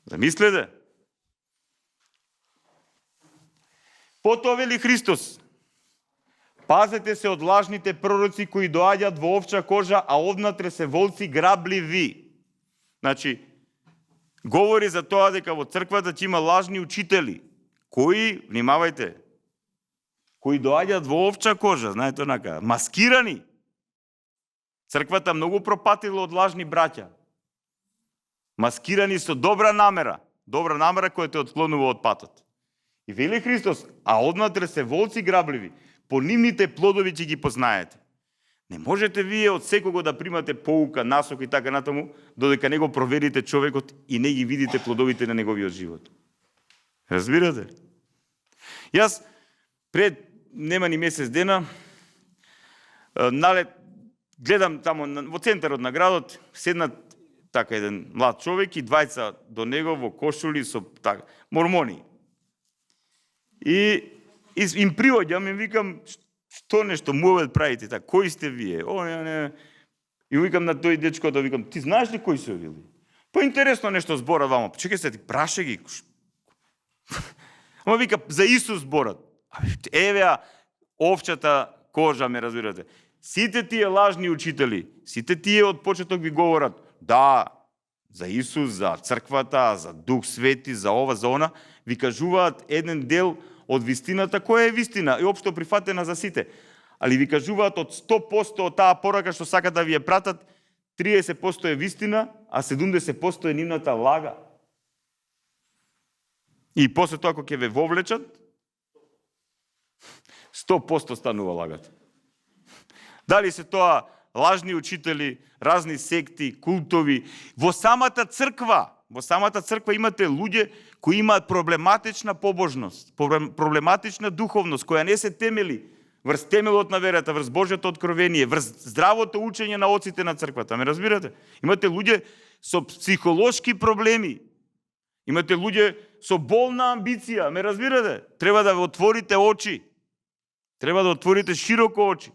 Замислете. Потоа вели Христос: пазете се од лажните пророци кои доаѓаат во овча кожа, а однатре се волци грабливи. Значи, говори за тоа дека во црквата ќе има лажни учители, кои, внимавајте, кои доаѓаат во овча кожа, знаете онака, маскирани. Црквата многу пропатила од лажни браќа. Маскирани со добра намера која те отклонува од патот. И вели Христос: а однатре се волци грабливи, по нивните плодови ќе ги познаете. Не можете вие од секого да примате поука, насок и така натаму, додека не го проверите човекот и не ги видите плодовите на неговиот живот. Разбирате? Јас пред нема ни месец дена гледам таму во центарот на градот, седнат така еден млад човек и двајца до него во кошули со така мормони. И им приоѓам и викам: што нешто муавет правите така? Кои сте вие? И викам на тој дечко, да викам: ти знаеш ли кои се били? Па интересно нешто збора вама. Чекај се, ти праше ги. Ама вика за Исус зборат. Евеа овчата кожа, ме разбирате. Сите тие лажни учители, сите тие од почеток ви говорат: да, за Исус, за црквата, за Дух Свети, за ова, за она, ви кажуваат еден дел од вистината, која е вистина и општо прифатена за сите. Али ви кажуваат од 100% од таа порака што сакат да ви ја пратат, 30% е вистина, а 70% е нивната лага. И после тоа, кога ќе ве вовлечат, 100% станува лагата. Дали се тоа лажни учители, разни секти, култови, во самата црква имате луѓе кои имаат проблематична побожност, проблематична духовност, која не се темели врз темелот на верата, врз Божјото откровение, врз здравото учење на оците на црквата. Ме разбирате? Имате луѓе со психолошки проблеми. Имате луѓе со болна амбиција. Ме разбирате? Треба да отворите очи. Треба да отворите широко очи.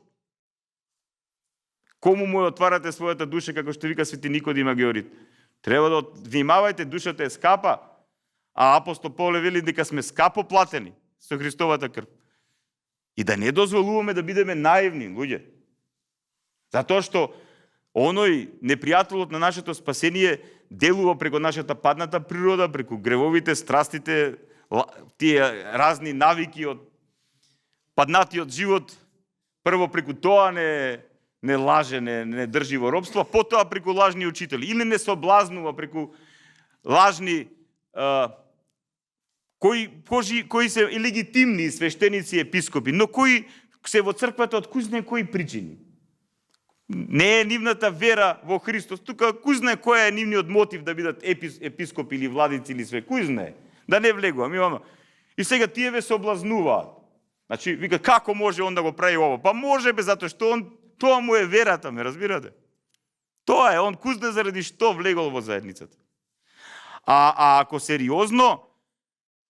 Кому му отварате својата душа, како што вика свети Никодим Агеорит? Треба да внимавајте, душата е скапа, а апостол Павле вели дека сме скапо платени со Христовата крв. И да не дозволуваме да бидеме наивни, луѓе. Затоа што оној непријателот на нашето спасение делува преку нашата падната природа, преку гревовите, страстите, тие разни навики од паднатиот живот. Прво преку тоа не лаже, не држи во робство, потоа преку лажни учители. Или не соблазнува преку лажни кои се легитимни свештеници и епископи, но кои се во црквата од кој знае кои причини. Не е нивната вера во Христос, тука кој знае кој е нивниот мотив да бидат епископи или владици или све, кој знае. Да не влегувам. И сега тие ве соблазнуваат. Значи, вика, како може он да го прави ово? Па може бе, затоа што тоа му е верата, ме разбирате? Тоа е, он кузне заради што влегол во заедницата. А ако сериозно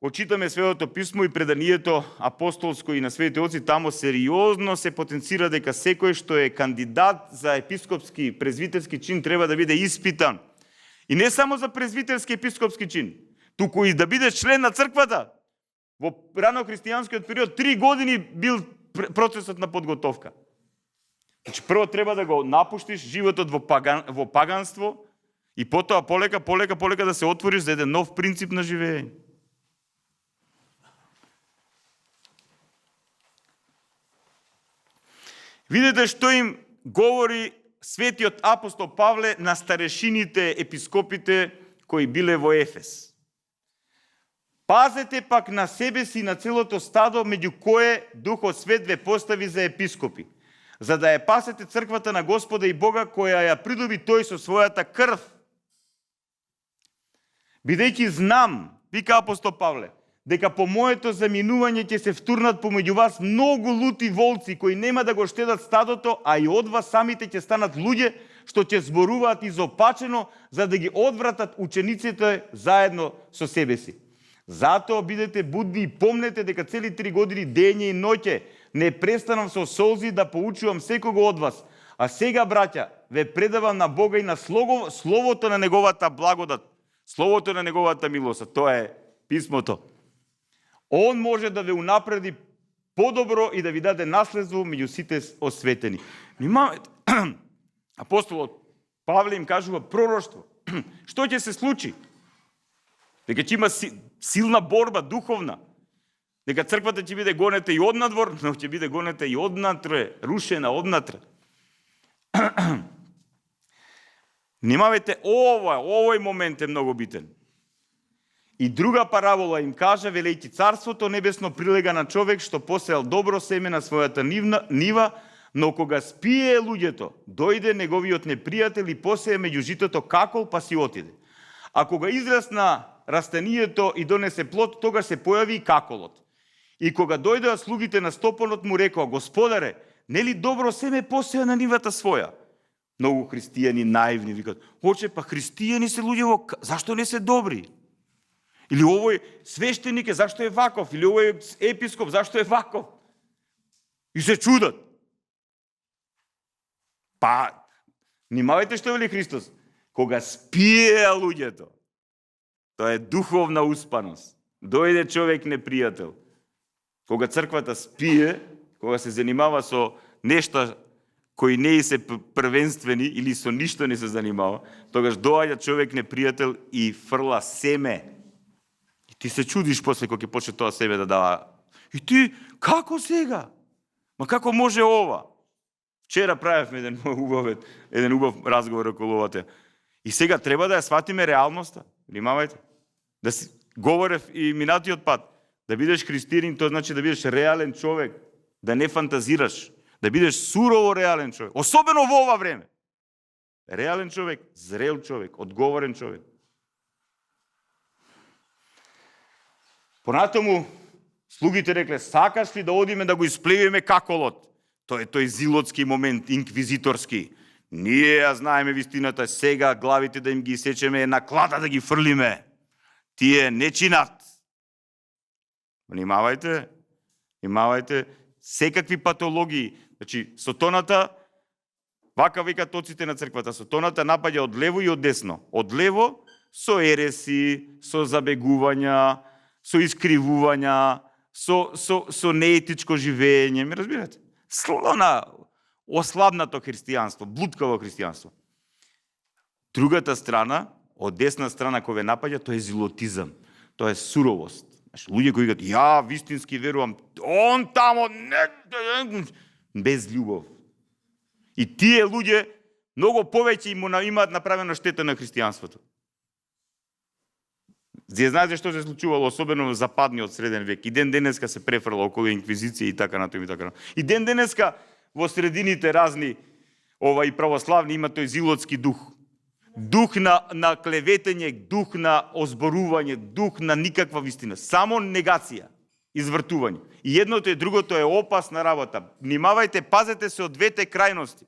очитаме Светото писмо и преданието апостолско и на светите оци, тамо сериозно се потенцира дека секој што е кандидат за епископски, презвитерски чин треба да биде испитан. И не само за презвитерски епископски чин, туку и да биде член на црквата. Во рано-христијанскиот период 3 години бил процесот на подготовка. Значи, прво треба да го напуштиш животот во паганство и потоа полека да се отвориш за еден нов принцип на живење. Видете што им говори светиот апостол Павле на старешините, епископите кои биле во Ефес. Пазете пак на себе си и на целото стадо, меѓу кое Духот Свет ве постави за епископи, за да ја пасете црквата на Господа и Бога, која ја придоби тој со својата крв. Бидејќи знам, вика апостол Павле, дека по моето заминување ќе се втурнат помеѓу вас многу лути волци, кои нема да го штедат стадото, а и од вас самите ќе станат луѓе, што ќе зборуваат изопачено, за да ги одвратат учениците заедно со себе си. Затоа бидете будни и помнете дека цели 3 години дење и ноќе не престанам со солзи да поучувам секого од вас. А сега, браќа, ве предавам на Бога и на словото на неговата благодат, словото на неговата милост. Тоа е писмото. Он може да ве унапреди подобро и да ви даде наследство меѓу сите осветени. Внимавајте. Апостолот Павле им кажува пророштво. Што ќе се случи? Дека ќе има силна борба, духовна. Дека црквата ќе биде гонета и однадвор, но ќе биде гонета и однатре, рушена однатре. Внимавајте, овој момент е многу битен. И друга парабола им кажа, велејќи царството небесно прилега на човек што посеял добро семе на својата нива, но кога спие луѓето, дојде неговиот непријател и посеја меѓу житото какол, па си отиде. А кога израсна растението и донесе плод, тогаш се појави и каколот. И кога дојдоа слугите на стопанот, му рекоа: Господаре, нели добро семе посеја на нивата своја? Многу христијани наивни викат: Оче, па христијани се луѓе, зашто не се добри? Или овој свештеник е, зашто е ваков? Или овој епископ, зашто е ваков? И се чудат. Па, внимавајте што вели Христос. Кога спие луѓето, тоа е духовна успаност. Дојде човек непријател. Кога црквата спие, кога се занимава со нешта кои не се првенствени или со ништо не се занимава, тогаш доаѓа човек непријател и фрла семе. И ти се чудиш после кога ќе почне тоа семе да дава. И ти, како сега? Ма како може ова? Вчера правевме еден убав разговор околу ова тема. И сега треба да ја сватиме реалноста. Внимавајте. Да си говорев и минатиот пат. Да бидеш християнин, тоа значи да бидеш реален човек, да не фантазираш, да бидеш сурово реален човек, особено во ова време. Реален човек, зрел човек, одговорен човек. Понатаму слугите рекле: сакаш ли да одиме да го исплевиме каколот? Тоа е тој зилотски момент, инквизиторски. Ние ја знаеме вистината, сега главите да им ги сечеме, на клада да ги фрлиме. Тие не чинат. Внимавајте, секакви патологии. Значи, сотоната, вака викат тоците на црквата, сотоната напаѓа од лево и од десно. Од лево со ереси, со забегувања, со искривувања, со неетичко живење, ми разбирате? Ослабнато христијанство, блудкаво христијанство. Другата страна, од десна страна кој ве напаѓа, тоа е зилотизам, тоа е суровост. Значи, луѓе кои кажат: ја вистински верувам, он тамо не, без љубов. И тие луѓе многу повеќе имаат направена штета на христијанството. Знаете што се случувало, особено во западниот среден век. И ден денеска се префрла околу инквизиција и така натаму и така натаму. И ден денеска во средините разни и православни има тој зилотски дух. Дух на клеветење, дух на озборување, дух на никаква вистина. Само негација, извртување. И едното и другото е опасна работа. Внимавајте, пазете се од двете крајности.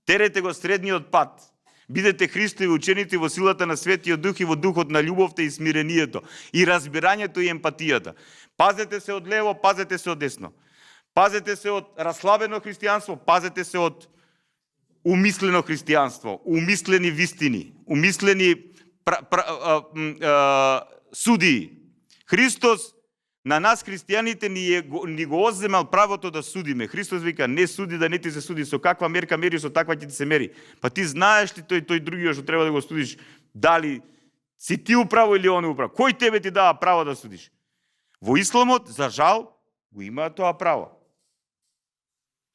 Терете го средниот пат. Бидете Христови ученици во силата на Светиот Дух и во духот на љубовта и смирението, и разбирањето и емпатијата. Пазете се од лево, пазете се од десно. Пазете се од расслабено христијанство, пазете се од умислено христијанство, умислени вистини, умислени судии. Христос на нас христијаните ни го одземал правото да судиме. Христос вика: не суди да не ти се суди, со каква мерка мери, со таква ќе ти се мери. Па ти знаеш ли тој другиот што треба да го судиш, дали си ти управо или он управо? Кој тебе ти дава право да судиш? Во исламот, за жал, го има тоа право.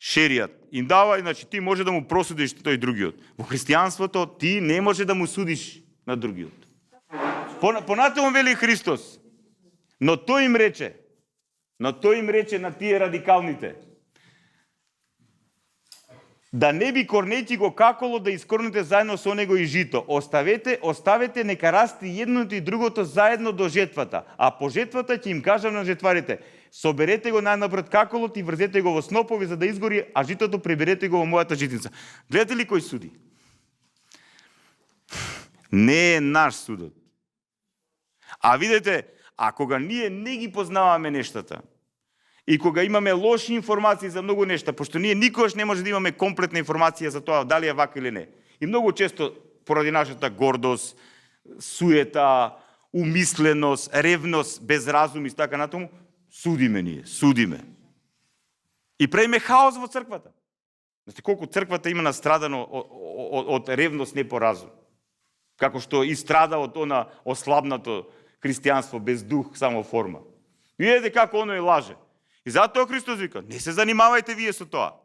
Шеријат им дава, значи ти може да му просудиш тој другиот. Во христијанството ти не може да му судиш на другиот. Понатаму вели Христос: Но тој им рече на тие радикалните, да не би корнејќи го каколо да искорнете заедно со него и жито. Оставете нека расти едното и другото заедно до жетвата. А по жетвата ќе им кажам на жетварите, соберете го најнапред каколот и врзете го во снопови за да изгори, а житото приберете го во мојата житница. Гледате ли кој суди? Не е наш судот. А видете, а кога ние не ги познаваме нештата, и кога имаме лоши информации за многу нешта, пошто ние никогаш не може да имаме комплетна информација за тоа дали е вака или не. И многу често, поради нашата гордост, суета, умисленост, ревност, безразум и така натаму, судиме. И правиме хаос во црквата. Знаете колку црквата има настрадано од ревност, не по разум. Како што и страда од она ослабнато христијанство без дух, само форма. Видете како оно лаже. И затоа Христос вика, не се занимавајте вие со тоа.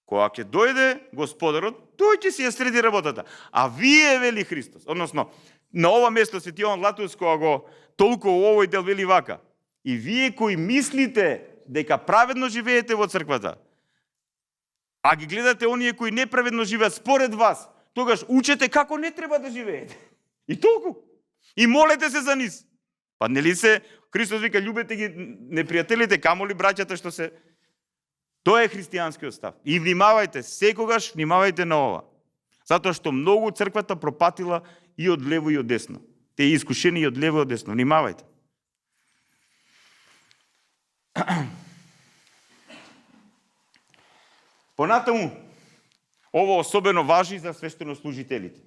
Кога ќе дојде Господарот, тој ќе си ја среди работата. А вие, вели Христос, односно, на ова место Свети Јован Златоуст, кога го толкува овој дел, вели вака, и вие кои мислите дека праведно живеете во црквата, а ги гледате оние кои неправедно живеат според вас, тогаш учете како не треба да живеете. И толку. И молете се за низ. Па нели се Христос вика, љубете ги непријателите, камоли браќата што се... Тоа е христијанскиот став. И внимавајте, секогаш внимавајте на ова. Затоа што многу црквата пропатила и од лево и од десно. Те искушени и од лево и од десно. Внимавајте. Понатаму, ово особено важи за свештенослужителите.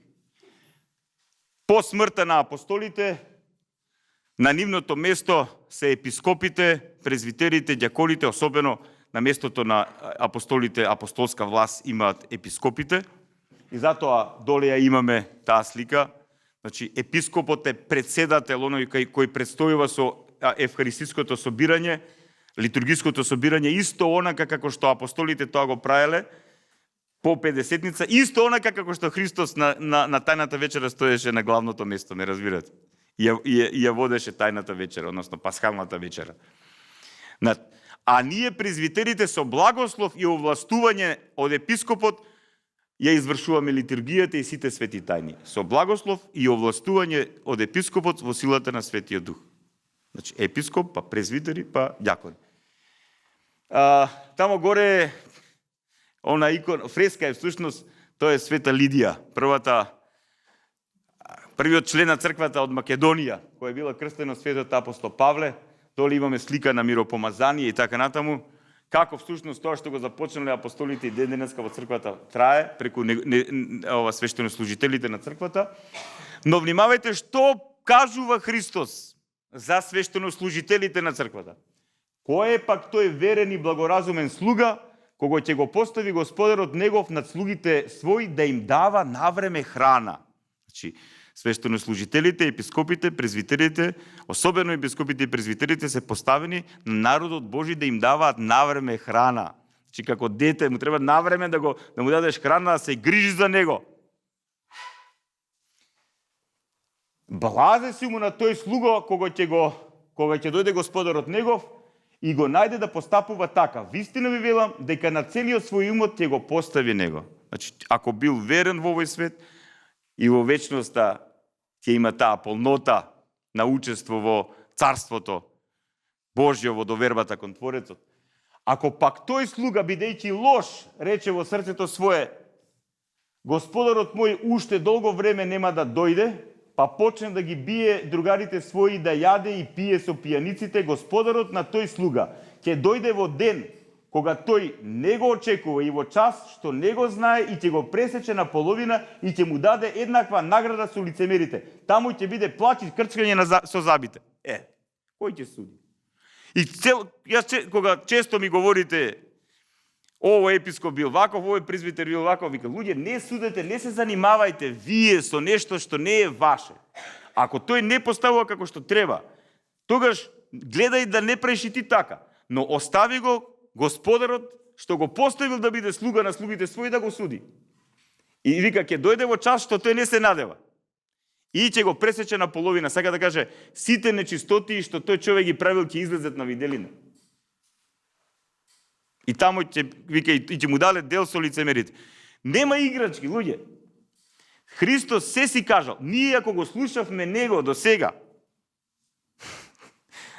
По смртта на апостолите, на нивното место се епископите, презвитерите, ѓаконите, особено на местото на апостолите, апостолска власт имаат епископите. И затоа доле ја имаме таа слика. Значи, епископот е председател, оној кој предстојува со евхаристиското собирање, литургиското собирање, исто онака како што апостолите тоа го правеле, по Педесетница, исто онака како што Христос на тајната вечера стоеше на главното место, ме разбирате? И ја водеше тајната вечера, односно пасхалната вечера. А ние презвитерите со благослов и овластување од епископот ја извршуваме литургијата и сите свети тајни. Со благослов и овластување од епископот во силата на Светиот Дух. Значи, епископ, па презвитери, па ѓакони. Тамо горе она икона, фреска е всушност, тоа е Света Лидија, првиот член на црквата од Македонија, која била крстена светот апостол Павле. Доле имаме слика на миропомазание и така натаму. Како всушност тоа што го започнале апостолите и ден денеска во црквата трае преку свештенослужителите на црквата. Но внимавајте што кажува Христос за свештенослужителите на црквата. Кој е пак тој верен и благоразумен слуга, кого ќе го постави Господарот негов над слугите своји да им дава навреме храна. Значи, свештенослужителите, епископите, презвитерите, особено епископите и презвитерите се поставени на народот Божи да им даваат навреме храна. Значи, како дете, му треба навреме да му дадеш храна, да се грижи за него. Блазе си му на тој слуга кога ќе дојде Господарот негов и го најде да постапува така. Вистина ви велам дека на целиот свој умот ќе го постави него. Значи, ако бил верен во овој свет и во вечноста ќе има таа полнота на учество во царството Божјо, во довербата кон Творецот. Ако пак тој слуга, бидејќи лош, рече во срцето свое, Господарот мој уште долго време нема да дојде, па почне да ги бие другарите своји, да јаде и пие со пијаниците, Господарот на тој слуга ќе дојде во ден кога тој не го очекува и во час што не го знае и ќе го пресече на половина и ќе му даде еднаква награда со лицемерите. Таму ќе биде плач и крчкање со забите. Кој ќе суди? И кога често ми говорите овој епископ бил ваков, овој презвитер бил ваков, вика, луѓе, не судете, не се занимавајте вие со нешто што не е ваше. Ако тој не поставува како што треба, тогаш гледај да не правиш и ти така, но остави го Господарот што го поставил да биде слуга на слугите своји да го суди. И вика, ќе дојде во час што тој не се надева. И ќе го пресече на половина. Сака да каже, сите нечистоти што тој човек ги правил ќе излезат на виделина. И таму ќе вика и ќе му дале дел со лицемерите. Нема играчки, луѓе. Христос се си кажал, ние ако го слушавме него до сега,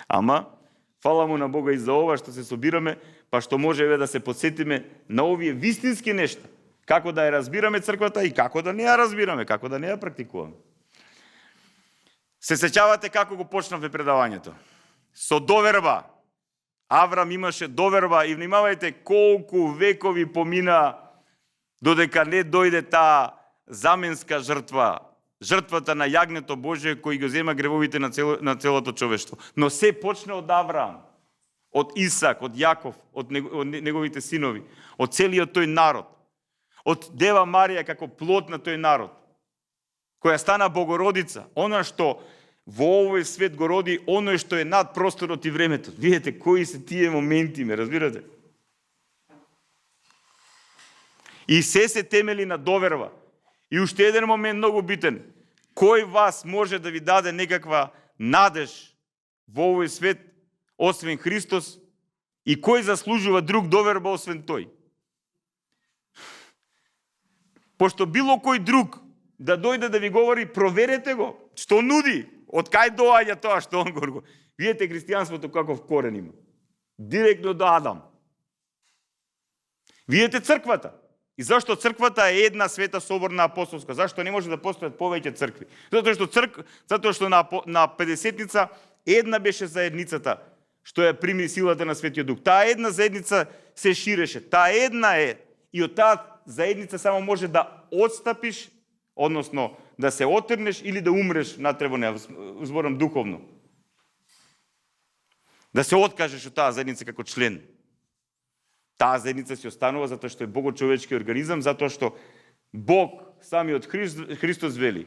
ама, фала му на Бога и за ова што се собираме, па што можеме да се подсетиме на овие вистински нешта. Како да ја разбираме црквата и како да не ја разбираме, како да не ја практикуваме. Се сеќавате како го почнавме предавањето? Со доверба. Аврам имаше доверба и внимавајте колку векови помина додека не дојде таа заменска жртва, жртвата на јагнето Божие кој го зема гревовите на целото човештво. Но се почне од Авраам, од Исак, од Јаков, од неговите синови, од целиот тој народ, од Дева Марија како плод на тој народ, која стана Богородица, она што во овој свет го роди, оној што е над просторот и времето. Видете кои се тие моменти, ме разбирате? И се темели на доверба. И уште еден момент многу битен. Кој вас може да ви даде некаква надеж во овој свет, освен Христос, и кој заслужува друг доверба, освен тој? Пошто било кој друг да дојде да ви говори, проверете го, што нуди, од кај доаѓа тоа што он го. Видете христијанството каков корен има. Директно до Адам. Видете црквата. И зашто црквата е една света соборна апостолска? Зашто не може да постојат повеќе цркви? Затоа што на Педесетница една беше заедницата што ја прими силата на Светиот Дух. Таа една заедница се ширеше. Таа една е и од таа заедница само може да отстапиш, односно да се отрнеш или да умреш натре во неа, зборам духовно. Да се откажеш од таа заедница како член. Таа заедница си останува затоа што е богочовечки организам, затоа што Бог, самиот Христос вели,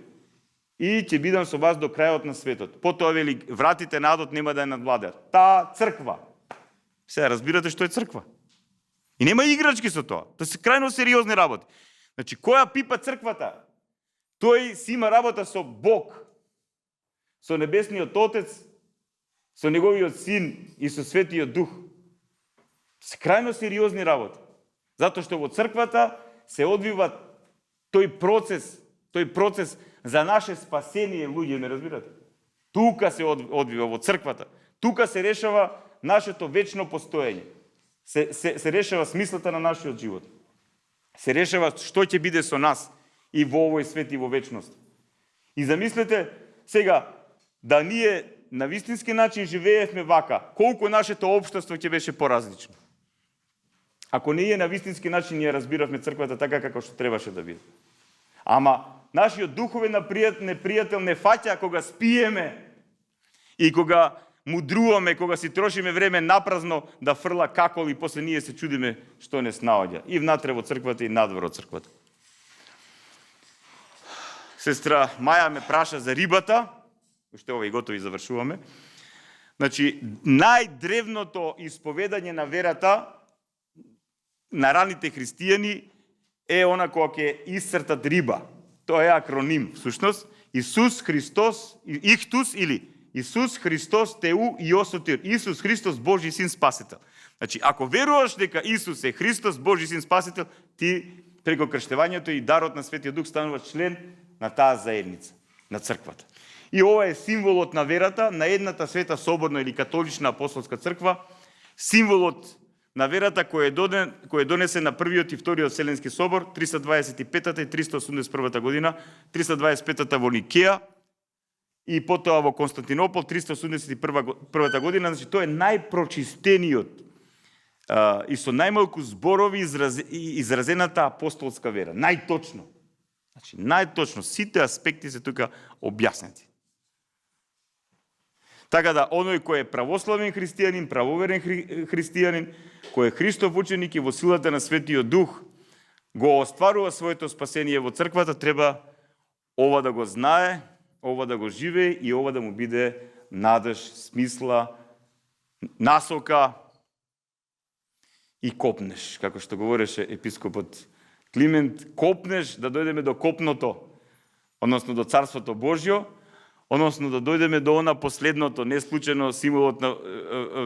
и ќе бидам со вас до крајот на светот. Потоа вели, вратите на адот нема да ја надвладеат. Таа црква. Сега разбирате што е црква. И нема играчки со тоа. Тоа се крајно сериозни работи. Значи, која пипа црквата? Тој си има работа со Бог, со Небесниот Отец, со Неговиот Син и со Светиот Дух. Се крајно сериозни работи. Затоа што во црквата се одвива тој процес за наше спасение, луѓе, ме разбирате? Тука се одвива во црквата. Тука се решава нашето вечно постоење. Се решава смислата на нашиот живот. Се решава што ќе биде со нас и во овој свет и во вечност. И замислете сега да ние на вистински начин живеевме вака, колку нашето општество ќе беше поразлично. Ако ние на вистински начин ја разбиравме црквата така како што требаше да биде. Ама нашиот духовен непријател не фаќа кога спиеме и кога мудруваме, кога си трошиме време напразно да фрла какол и после ние се чудиме што не снаоѓа. И внатре во црквата и надвор од црквата. Сестра Маја ме праша за рибата, уште ова и готови завршуваме. Значи, најдревното исповедање на верата на раните христијани е она кога ќе исцртат риба. Тоа е акроним, всушност. Исус Христос, Ихтус или Исус Христос Теу Иосотир. Исус Христос, Божи Син Спасител. Значи, ако веруваш дека Исус е Христос, Божи Син Спасител, ти преко крштевањето и дарот на Светиот Дух стануваш член на таа заедница, на црквата. И ова е символот на верата на едната света соборна или католична апостолска црква, символот на верата кој е донесен на првиот и вториот Вселенски собор, 325-та и 381-та година, 325-та во Никеја и потоа во Константинопол, 381-та година. Значи, тоа е најпрочистениот и со најмалку зборови изразената апостолска вера. Најточно. Значи, најточно. Сите аспекти се тука објаснети. Така да, оној кој е православен христијанин, правоверен христијанин, кој е Христов ученик и во силата на Светиот Дух, го остварува своето спасение во црквата, треба ова да го знае, ова да го живее и ова да му биде надеж, смисла, насока и копнеш, како што говореше епископот Климент, копнеш да дојдеме до копното. односно до Царството Божјо, односно да дојдеме до она последното, не случајно символот на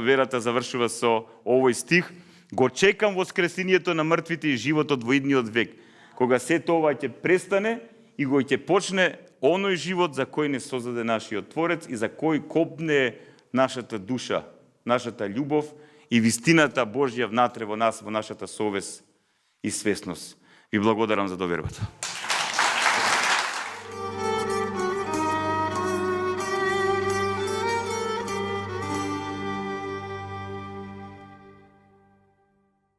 верата завршува со овој стих, го чекам воскресението на мртвите и животот во идниот век, кога се тоа ќе престане и го ќе почне оној живот за кој не создаде нашиот Творец и за кој копне нашата душа, нашата љубов и вистината Божја внатре во нас, во нашата совест и свесност. Ви благодарам за довербата.